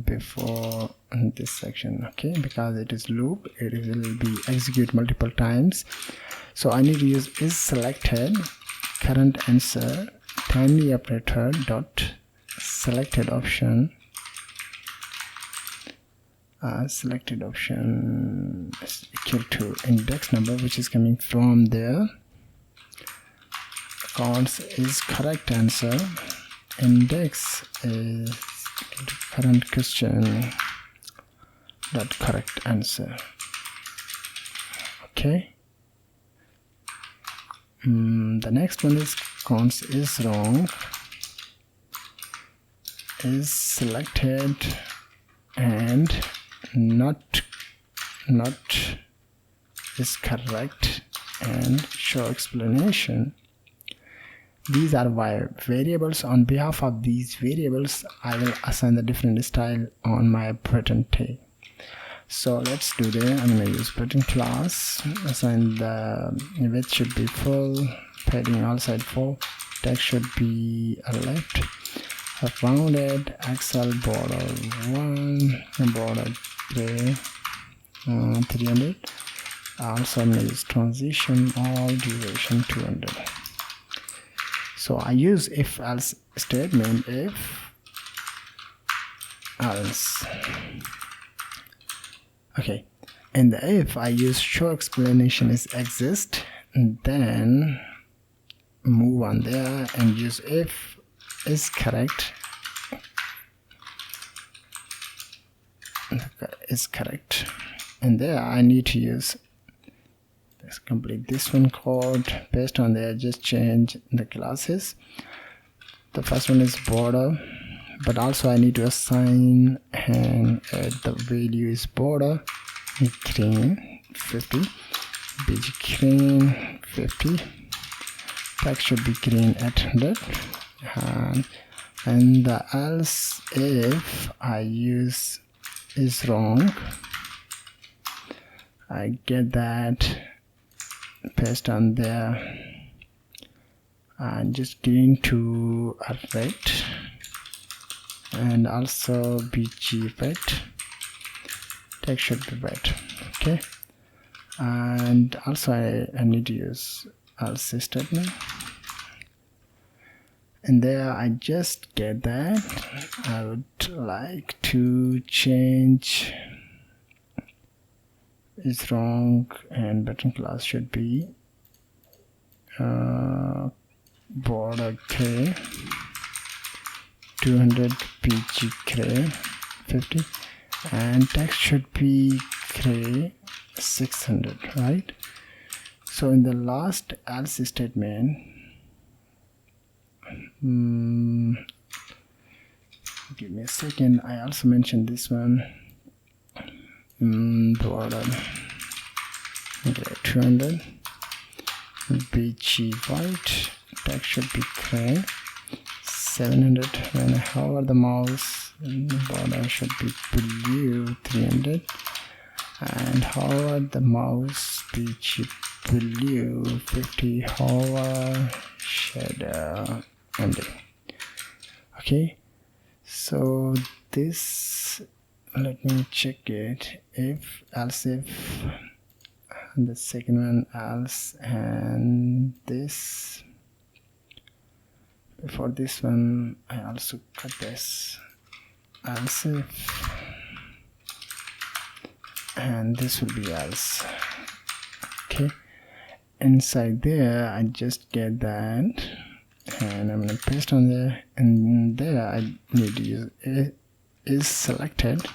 before this section, okay, because it is loop, it will be execute multiple times. So I need to use is selected current answer tiny operator dot selected option. Selected option is equal to index number, which is coming from there. Const is correct answer, index is current question dot correct answer. Okay. The next one is cons is wrong, is selected, and not is correct, and show explanation. These are variables. On behalf of these variables, I will assign the different style on my button tag. So let's do that. I'm going to use button class, assign the width should be full, padding all side full, text should be left, rounded, XL border 1, border gray 300. Also I'm going to use transition, all duration 200. So I use if else statement, if else. Okay, and the if I use show explanation is exist, and then move on there and use if is correct, is correct, and there I need to use this, complete this one code, paste on there, just change the classes. The first one is border, but also I need to assign and add the value is border green 50, bg green 50, text should be green at 100, and the else if I use is wrong, I get that, paste on there, and just green to a red, and also bg red, text should be red. Okay, and also I need to use else statement, and there I just get that I would like to change is wrong, and button class should be border gray 200, pg gray 50, and text should be gray 600, right? So in the last else statement, give me a second, I also mentioned this one, border gray 200, bg white, text should be gray 700. When I hover the mouse, the border should be blue 300, and hover the mouse, bg blue 50, hover shadow ending. Okay, so this, let me check it, if else if, and the second one else, and this, before this one I also cut this, else if, and this will be else. Okay, inside there I just get that, and I'm gonna paste on there, and there I need to use it is selected,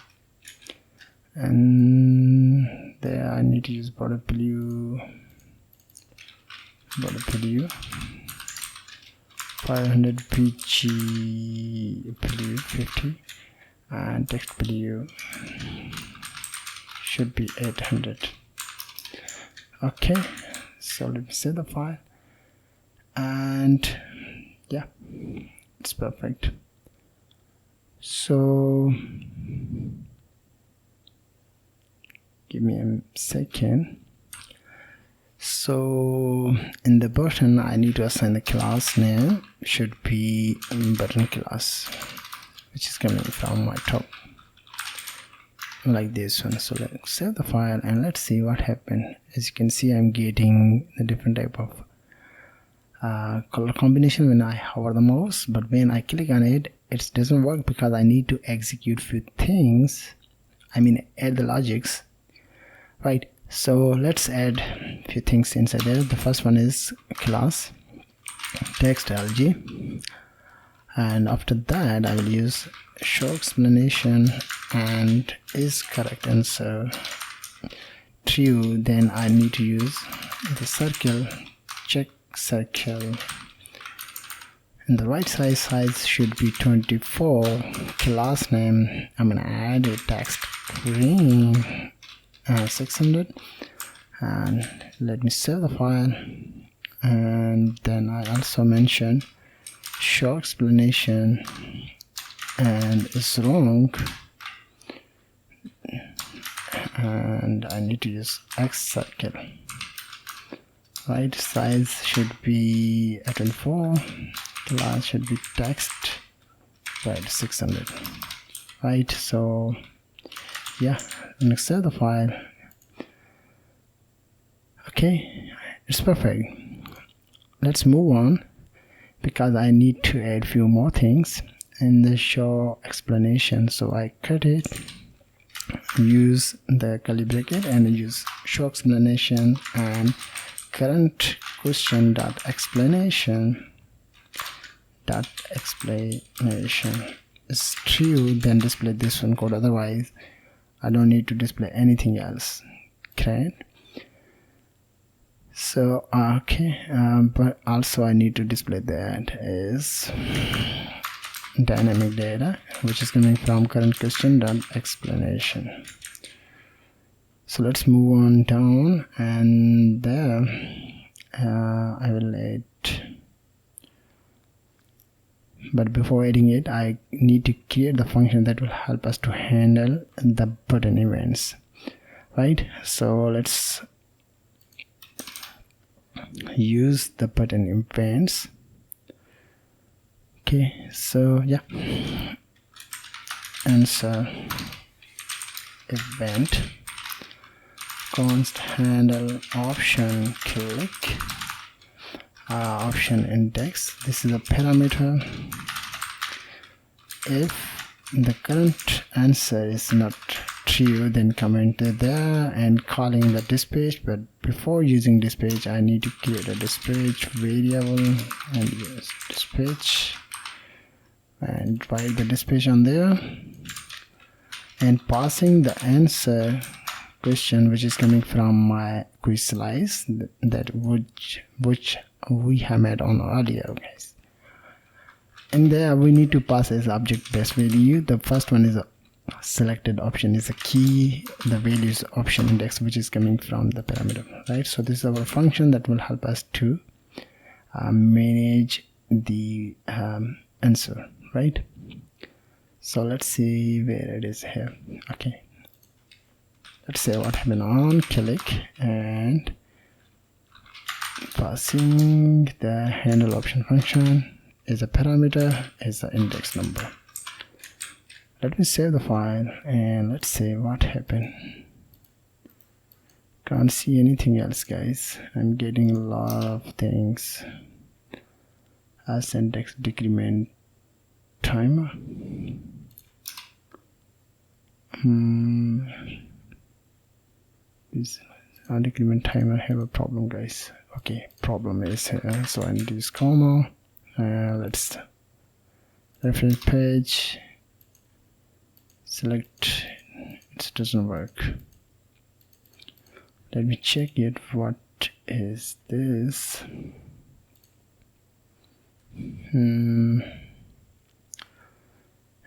and there I need to use border blue 500, pg blue 50, and text blue should be 800. Okay, so let me save the file, and yeah, it's perfect. So give me a second. So in the button I need to assign the class name, should be button class, which is coming from my top, like this one. So let's save the file and let's see what happened. As you can see, I'm getting the different type of color combination when I hover the mouse, but when I click on it, it doesn't work because I need to execute few things, I mean add the logics, right? So let's add few things inside there. The first one is class text lg, and after that I will use show explanation and is correct answer true, then I need to use the circle, check circle, and the right size should be 24. Class name, I'm gonna add a text green 600, and let me save the file. And then I also mention show explanation and is wrong, and I need to use X circle. Right size should be 24, class should be text, right 600. Right, so yeah, I'm gonna save the file. Okay, it's perfect. Let's move on because I need to add few more things in the show explanation. So I cut it, use the curly bracket and use show explanation and current question dot explanation is true, then display this one code. Otherwise I don't need to display anything else. Correct? So okay, but also I need to display that is dynamic data, which is coming from current question dot explanation. So let's move on down, and there I will add, but before adding it I need to create the function that will help us to handle the button events, right? So let's use the button events. Okay, so yeah, answer event const handle option click option index. This is a parameter. If the current answer is not true, then comment there and calling the dispatch. But before using dispatch I need to create a dispatch variable and use dispatch and write the dispatch on there and passing the answer question which is coming from my quiz slice that which we have made on earlier, guys. And there we need to pass as object base value. The first one is a selected option is a key, the value is option index which is coming from the parameter, right? So this is our function that will help us to manage the answer, right? So let's see where it is here. Okay, let's say what happened on click and passing the handle option function is a parameter is the index number. Let me save the file and let's see what happened. Can't see anything else, guys. I'm getting a lot of things as index decrement timer. This decrement timer have a problem, guys. Okay, problem is here, so I need to use comma. Let's reference page, select, it doesn't work. Let me check it. What is this?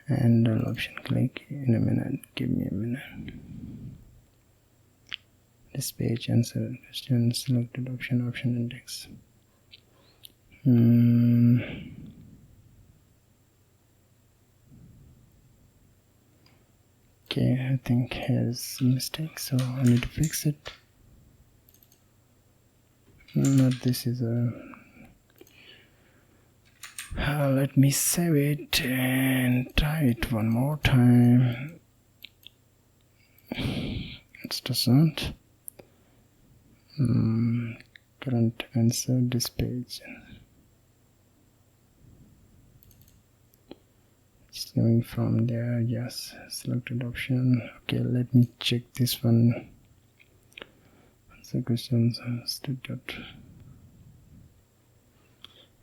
Handle option click in a minute, give me a minute. This page answer question selected option index. Okay, I think here's a mistake, so I need to fix it. Not this is a let me save it and try it one more time. It doesn't. Current answer this page. It's coming from there. Yes, selected option. Okay, let me check this one. Answer questions.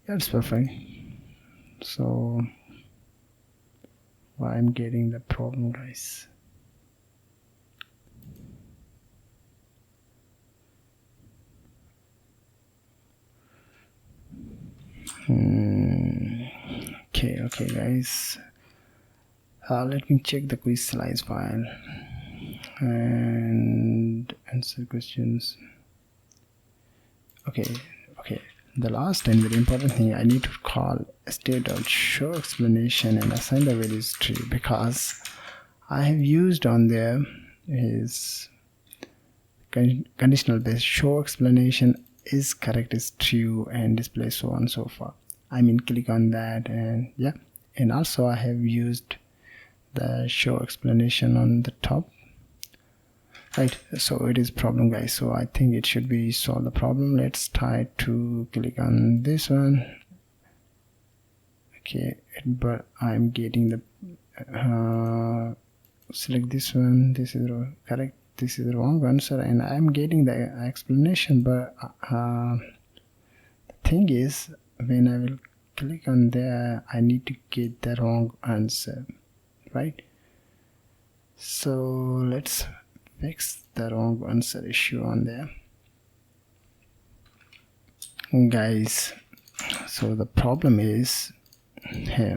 Yeah, it's perfect. So why I'm getting the problem, guys? Okay guys, let me check the quiz slides file and answer questions. Okay, the last and very important thing, I need to call state.show explanation and assign the values true, because I have used on there is conditional based show explanation is correct is true and display so on so forth. I mean, click on that, and yeah, and also I have used the show explanation on the top, right? So it is problem, guys. So I think it should be solve the problem. Let's try to click on this one. Okay, but I'm getting the select this one. This is correct, this is the wrong answer, and I'm getting the explanation, but the thing is, when I will click on there, I need to get the wrong answer, right? So let's fix the wrong answer issue on there, guys. So the problem is here.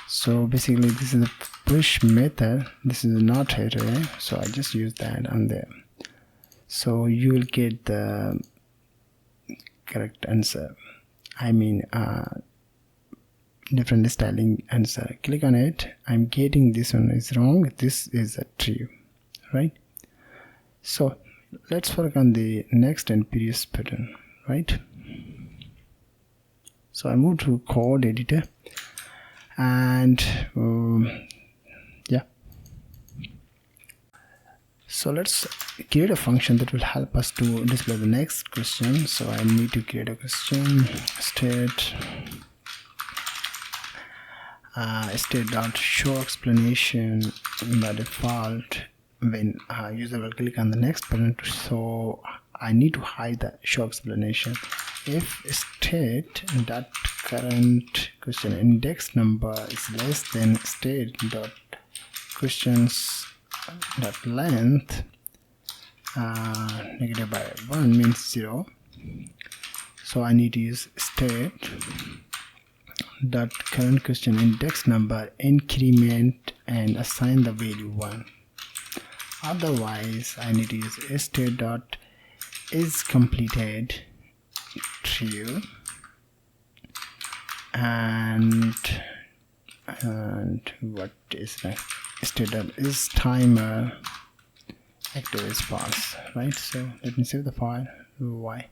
So basically this is the push method, this is not array, so I just use that on there, so you will get the correct answer. I mean different styling answer. Click on it, I'm getting this one is wrong, this is a true, right? So let's work on the next and previous pattern, right? So I move to code editor, and yeah, so let's create a function that will help us to display the next question. So I need to create a question state.show explanation. By default, when user will click on the next button, so I need to hide the show explanation. If state dot current question index number is less than state dot questions dot length negative by 1 means 0, so I need to use state dot current question index number increment and assign the value 1. Otherwise I need to use state dot is completed true, and what is next? State dot is timer active is false, right? So let me save the file. Why?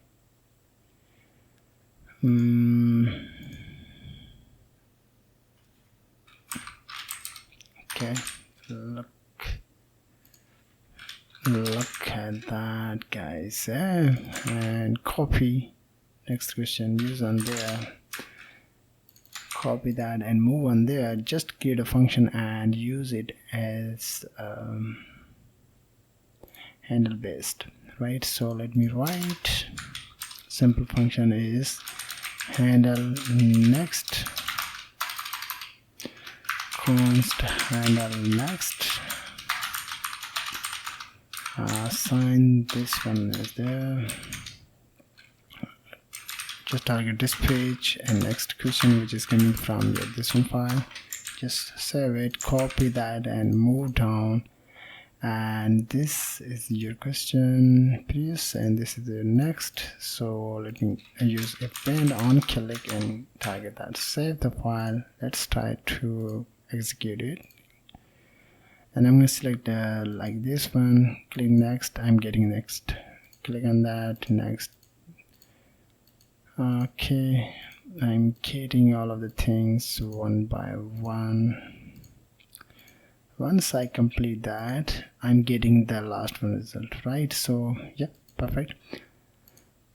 Okay, look at that, guys. And copy next question, use on there, copy that and move on there. Just create a function and use it as handle based, right? So let me write simple function is handle next const handle next, assign this one is there, just target this page, and next question which is coming from this one file, just save it, copy that and move down, and this is your question previous and this is the next. So let me use append on click and target that, save the file. Let's try to execute it, and I'm going to select like this one, click next, I'm getting next, click on that, next. Okay, I'm getting all of the things one by one. Once I complete that, I'm getting the last one result, right? So yeah, perfect.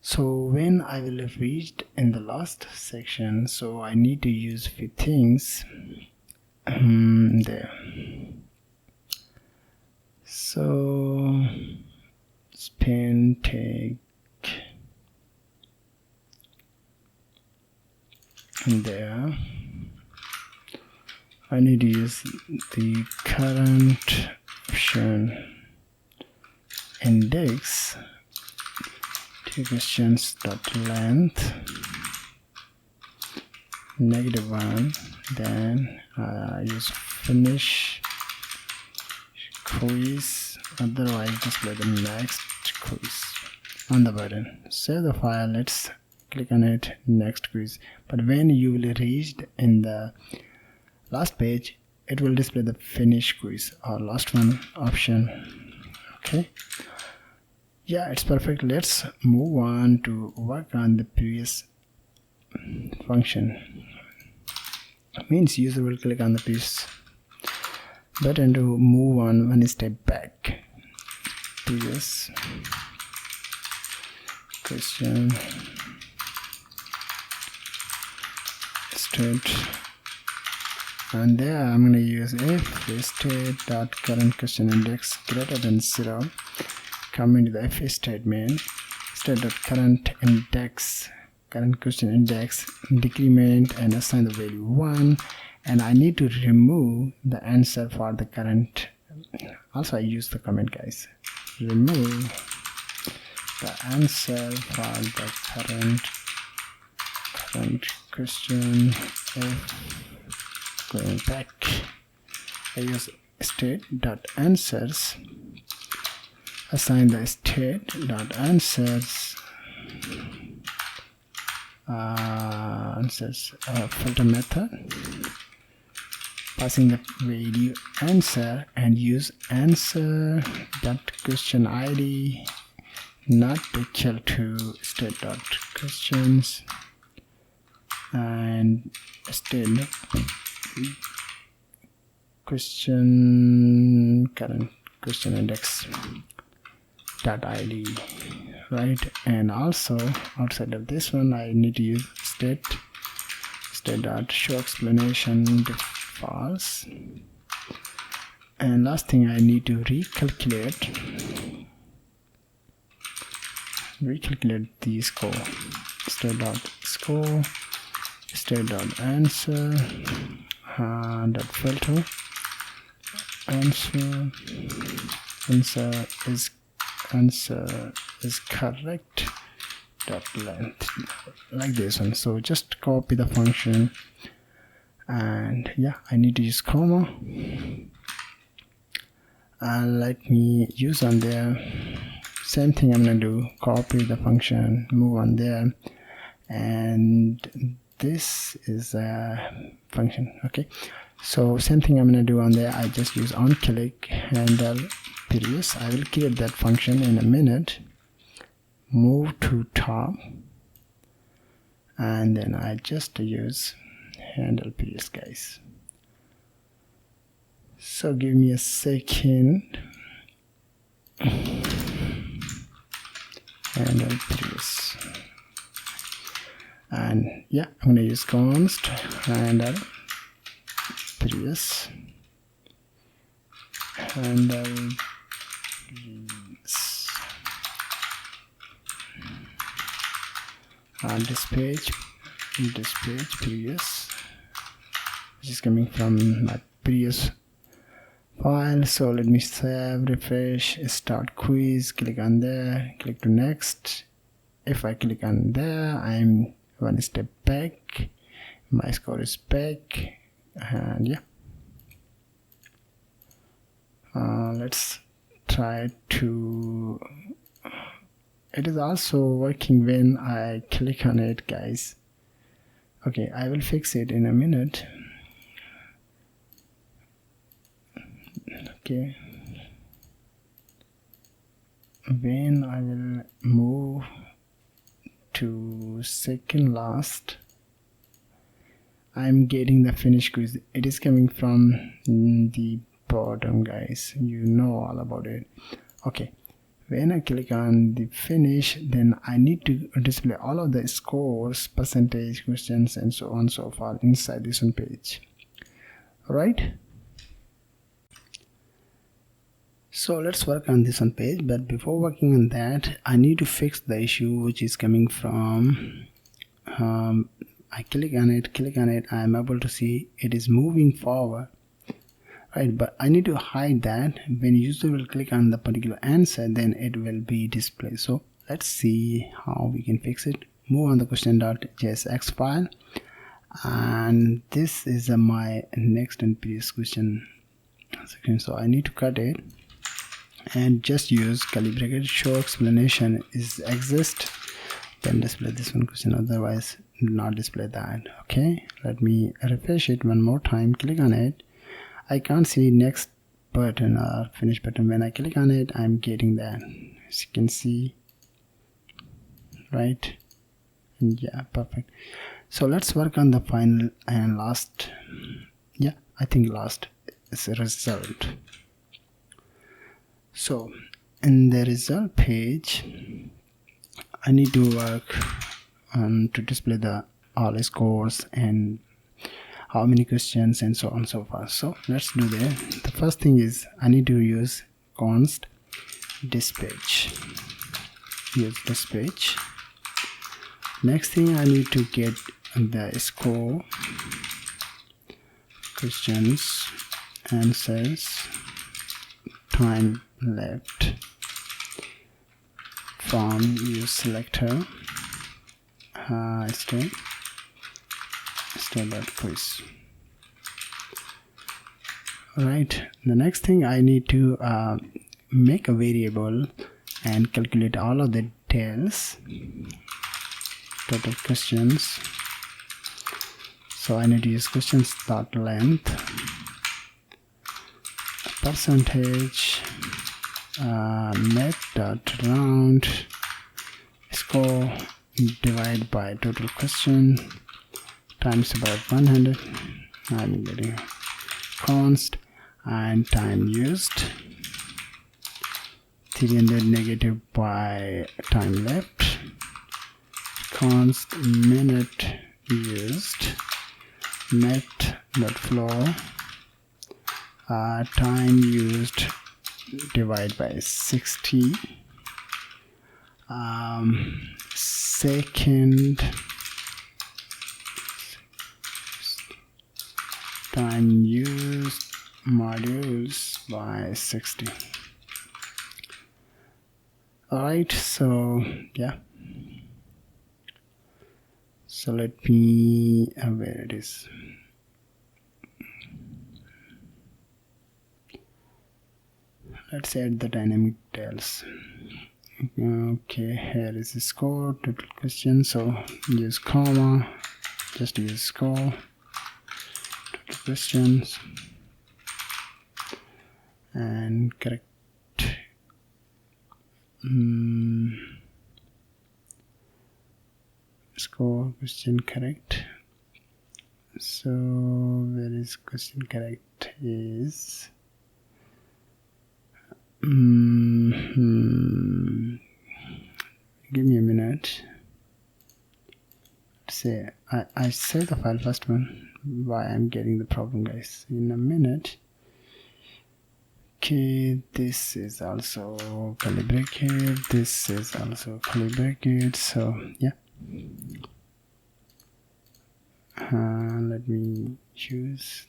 So when I will have reached in the last section, so I need to use few things there. So spin take there. I need to use the current option index to questions dot length -1, then use finish quiz, otherwise display the next quiz on the button. Save the file, let's click on it, next quiz. But when you will reach in the last page, it will display the finish quiz or last one option. Okay, yeah, it's perfect. Let's move on to work on the previous function. Means user will click on the previous button to move on one step back. Previous question state, and there I'm going to use if state dot current question index greater than 0. Come into the if statement, state dot current index, current question index, decrement, and assign the value 1. And I need to remove the answer for the current. Also I use the comment, guys. Remove the answer for the current question. If going back, I use state dot answers, assign the state dot answers filter method, passing the value answer, and use answer dot question id not equal to state dot questions and state question current question index dot id, right? And also outside of this one I need to use state dot show explanation false. And last thing, I need to recalculate the score. State dot score, state dot answer dot filter, answer is correct dot length, like this one. So just copy the function, and yeah, I need to use comma, and let me use on there. Same thing I'm gonna do, copy the function, move on there, and this is a function. Okay, so same thing I'm gonna do on there. I just use on click handle previous. I will create that function in a minute. Move to top, and then I just use handle previous, guys. So give me a second. Handle previous, and yeah, I'm gonna use const handle previous, handle dispatch previous, which is coming from my previous file. So let me save, refresh, start quiz, click on there, click to next. If I click on there, I'm one step back, my score is back, and yeah, let's try to. It is also working when I click on it, guys. Okay, I will fix it in a minute. Okay, when I will move to second last, I'm getting the finish quiz. It is coming from the bottom, guys. You know all about it. Okay, when I click on the finish, then I need to display all of the scores, percentage, questions, and so on so forth inside this one page. Alright, so let's work on this one page, but before working on that, I need to fix the issue which is coming from I click on it, I am able to see it is moving forward, right? But I need to hide that. When user will click on the particular answer, then it will be displayed. So let's see how we can fix it. Move on the question.jsx file, and this is my next and previous question section. So I need to cut it and just use curly bracket show explanation is exist, then display this one question, otherwise not display that. Okay, let me refresh it one more time. Click on it, I can't see next button or finish button. When I click on it, I'm getting that, as you can see, right? Yeah, perfect. So let's work on the final and last, yeah, I think last is a result. So in the result page, I need to work on to display the all scores and how many questions and so on and so forth. So let's do that. The first thing is I need to use const dispatch. Use dispatch. Next thing, I need to get the score, questions, answers, time left from use selector state.quiz. Right, the next thing, I need to make a variable and calculate all of the tails, total questions. So I need to use questions dot length, percentage, net dot round, score divide by total question times about 100. I'm getting const, and time used 300 negative by time left, const minute used, net dot flow, time used divide by 60, second time used modules by 60. Alright, so yeah, so let me where it is. Let's add the dynamic tails. Okay, here is the score, total question. So use comma, just use score, total questions, and correct. Score question correct. So where is question correct is give me a minute. Say I save the file first one. Why I'm getting the problem, guys, in a minute. Okay, this is also curly bracket, this is also curly bracket. So yeah, let me choose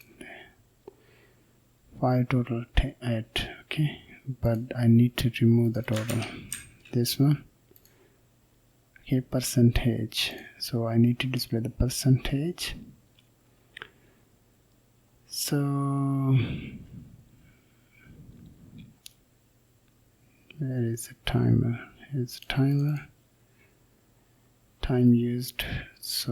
5 total 8. Okay, but I need to remove the total, this one. Okay, percentage, so I need to display the percentage. So where is the timer? Here's the timer, time used. So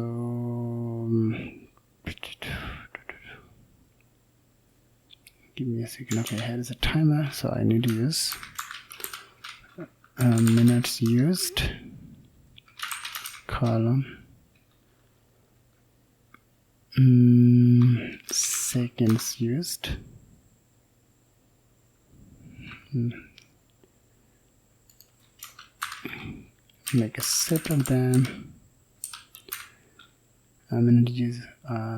give me a second. Okay, here is a timer, so I need to use minutes used, column, seconds used, make a set of them. I'm going to use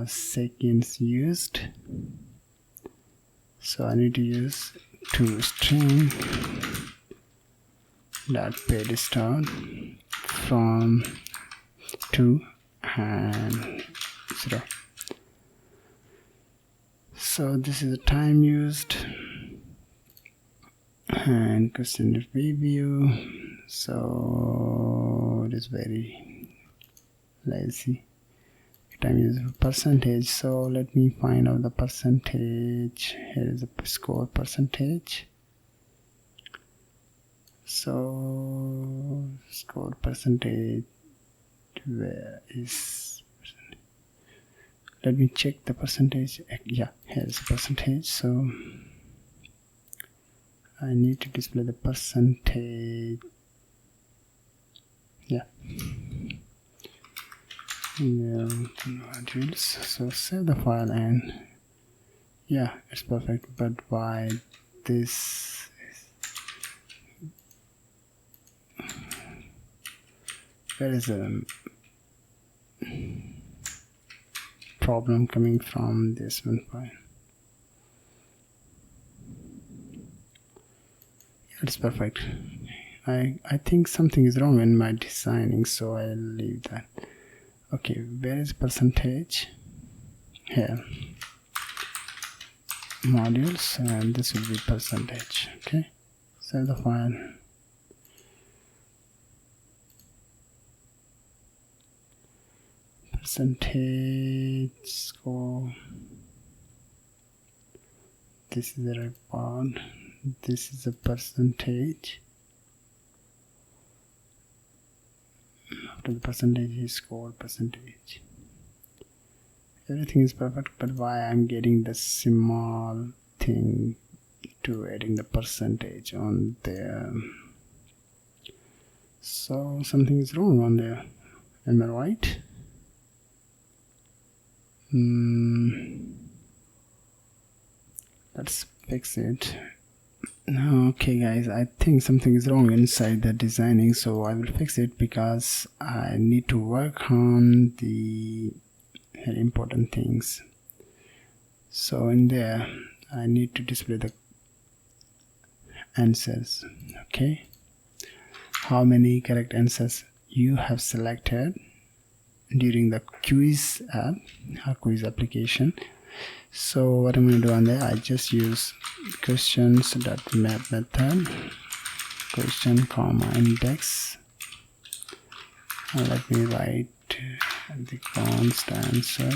seconds used, so I need to use toString dot paid start from 2 and 0. So this is the time used and question review. So it is very lazy. Time used percentage. So let me find out the percentage. Here is the score percentage. So score percentage, where is percentage? Let me check the percentage. Yeah, here is the percentage. So I need to display the percentage. Yeah. Modules. So save the file and yeah, it's perfect. But why this there is a problem coming from this one file. It's perfect. I think something is wrong in my designing, so I'll leave that. Okay, where is percentage? Here, modules, and this will be percentage. Okay, save the file. Percentage score. This is the report. This is a percentage. After the percentage is score percentage. Everything is perfect, but why I'm getting the small thing to adding the percentage on there? So something is wrong on there. Am I right? Let's fix it. Okay guys, I think something is wrong inside the designing, so I will fix it because I need to work on the important things. So in there I need to display the answers. Okay, how many correct answers you have selected during the quiz app or quiz application. So what I'm going to do on there, I just use questions.map method, question comma index, and let me write the const answer,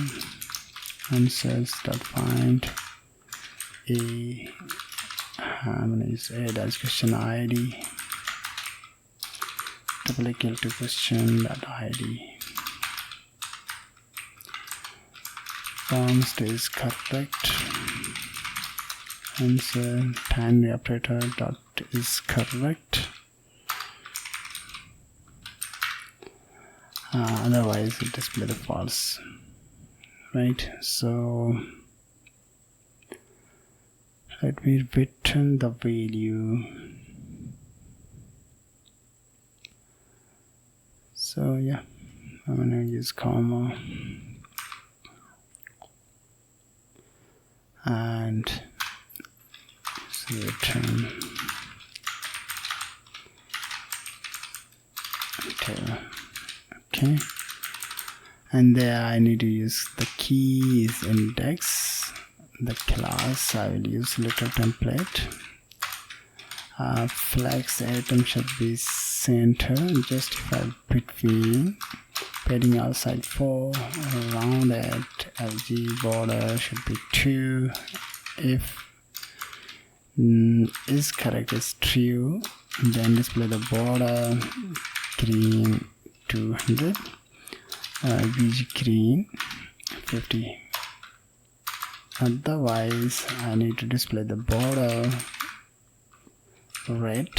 answers.find a, I'm going to use a, that's question id, double equal to question.id. Const is correct, answer binary operator dot is correct, otherwise it display the false, right? So let me return the value. So yeah, I'm gonna use comma and return tail. Okay, and there I need to use the key is index. The class I will use little template. Flex item should be center, justify between, padding outside 4, round at LG, border should be 2, if is correct is true, then display the border green 200, BG green 50. Otherwise I need to display the border red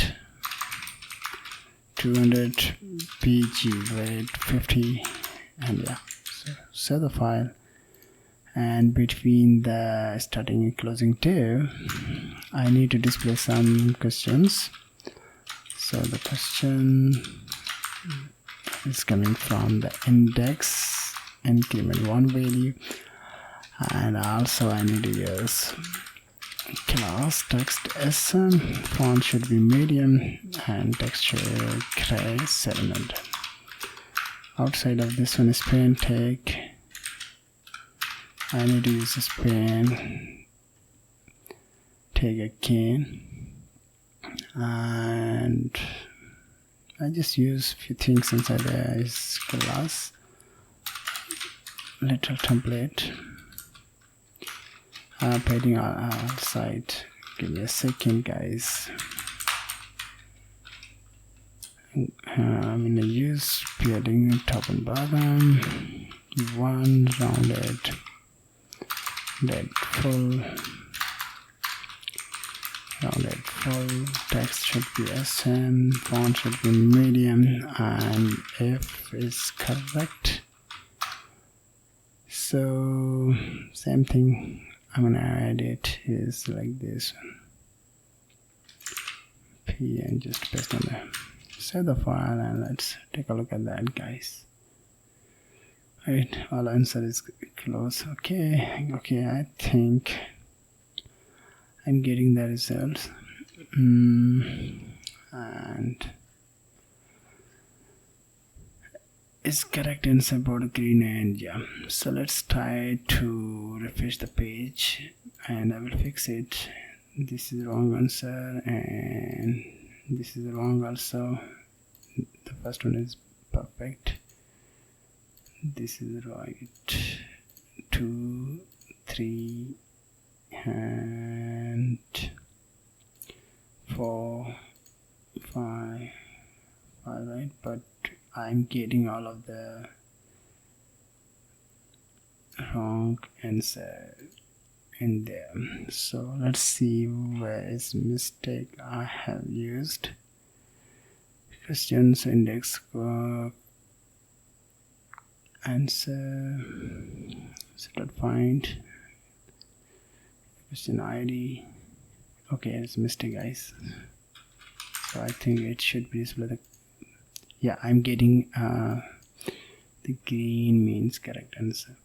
200, BG red 50, and yeah, so save the file. And between the starting and closing div, I need to display some questions. So the question is coming from the index increment 1 value, and also I need to use class text sm, font should be medium, and texture gray 700. outside of this one is span tag. I need to use this span tag again, and I just use few things inside there. Is class little template. I'm padding outside. Give me a second, guys. I'm gonna use padding top and bottom. One rounded, that full. Rounded full. Text should be SM. Font should be medium, and if is correct. So same thing. I'm gonna add it is like this one. P and just paste on there. Save the file and let's take a look at that, guys. Right, all answer is close. Okay, I think I'm getting the results. And it's correct answer about green, and yeah. So let's try to refresh the page and I will fix it. This is the wrong answer and this is wrong also. The first one is perfect. This is right. 2, 3 and 4, 5, right? But I'm getting all of the wrong answer in there. So let's see where is mistake I have used. Questions index answer. So let's find question ID. Okay, it's a mistake, guys. So I think it should be displayed. Yeah, I'm getting the green means correct answer.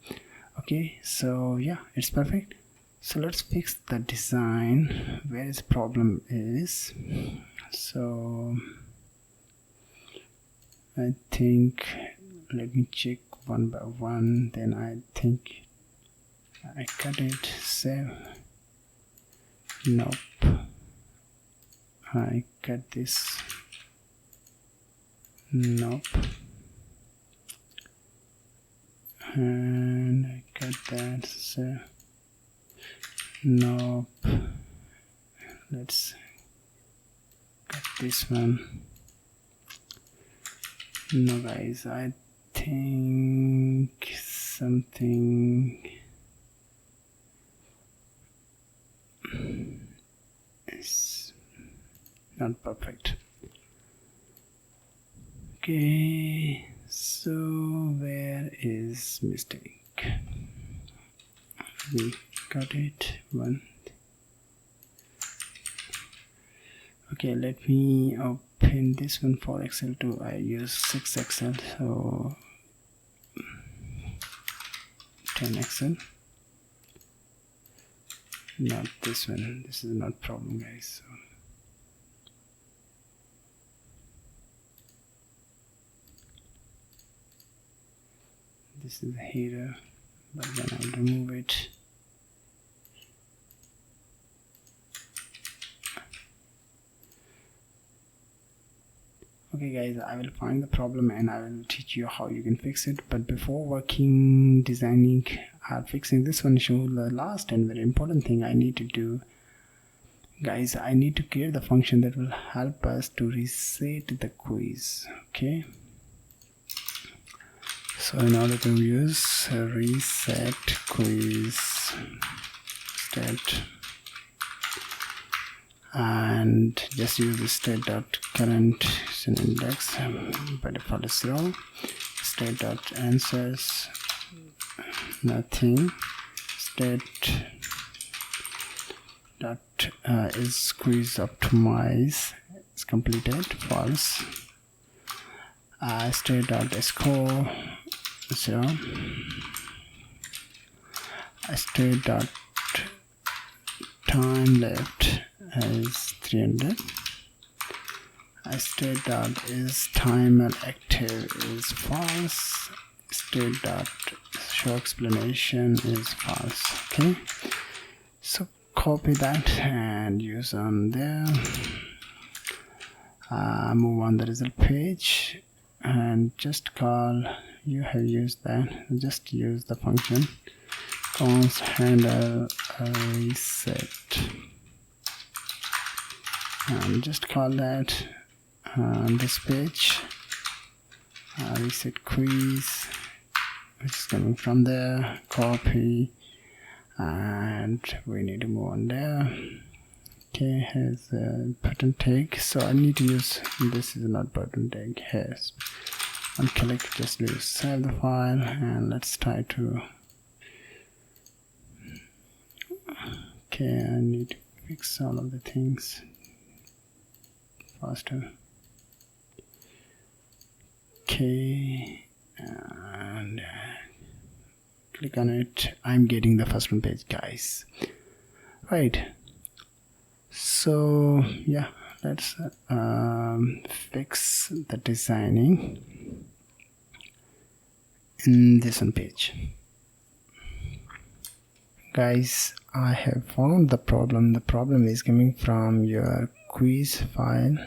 Okay, so yeah, it's perfect. So let's fix the design where its problem is. So I think let me check one by one. Then I think I cut it. Save. Nope. I cut this. Nope. And I cut that. So nope. Let's cut this one. No, guys, I think something is not perfect. Okay, so where is mistake? We got it. One. Okay, let me open this one for Excel too. I use 6 Excel, so 10 Excel. Not this one. This is not problem, guys. So this is the header, but then I'll remove it. Okay, guys, I will find the problem and I will teach you how you can fix it. But before working, designing, or fixing this one issue, the last and very important thing I need to do, guys, I need to create the function that will help us to reset the quiz. Okay. So in order to use reset quiz state and just use the state.current index by default is 0, state.answers nothing, state dot is quiz optimize is completed false, state.score 0, state.time left as 300, state dot is timer active is false, state dot show explanation is false. Okay, so copy that and use on there. Move on the result page and just call, you have used that, just use the function const handle reset and just call that this page reset quiz, which is coming from there, copy, and we need to move on there. Okay, has a button tag, so I need to use, this is not button tag, has one click, just leave, save the file, and let's try to, okay, I need to fix all of the things faster. Okay, and click on it. I'm getting the first one page, guys. Right, so yeah, let's fix the designing in this one page. Guys, I have found the problem. The problem is coming from your quiz file.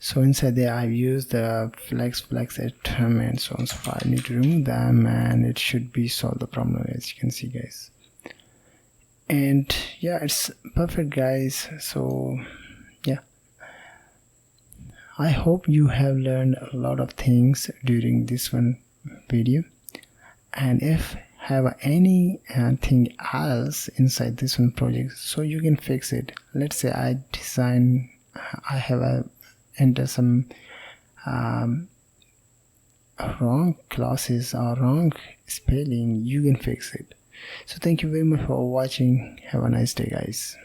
So inside there I've used the flex atom and so on, so I need to remove them and it should be solve the problem, as you can see, guys. And yeah, it's perfect, guys. So yeah, I hope you have learned a lot of things during this one video, and if have anything else inside this one project, so you can fix it. Let's say I have enter some wrong clauses or wrong spelling, you can fix it. So thank you very much for watching. Have a nice day, guys.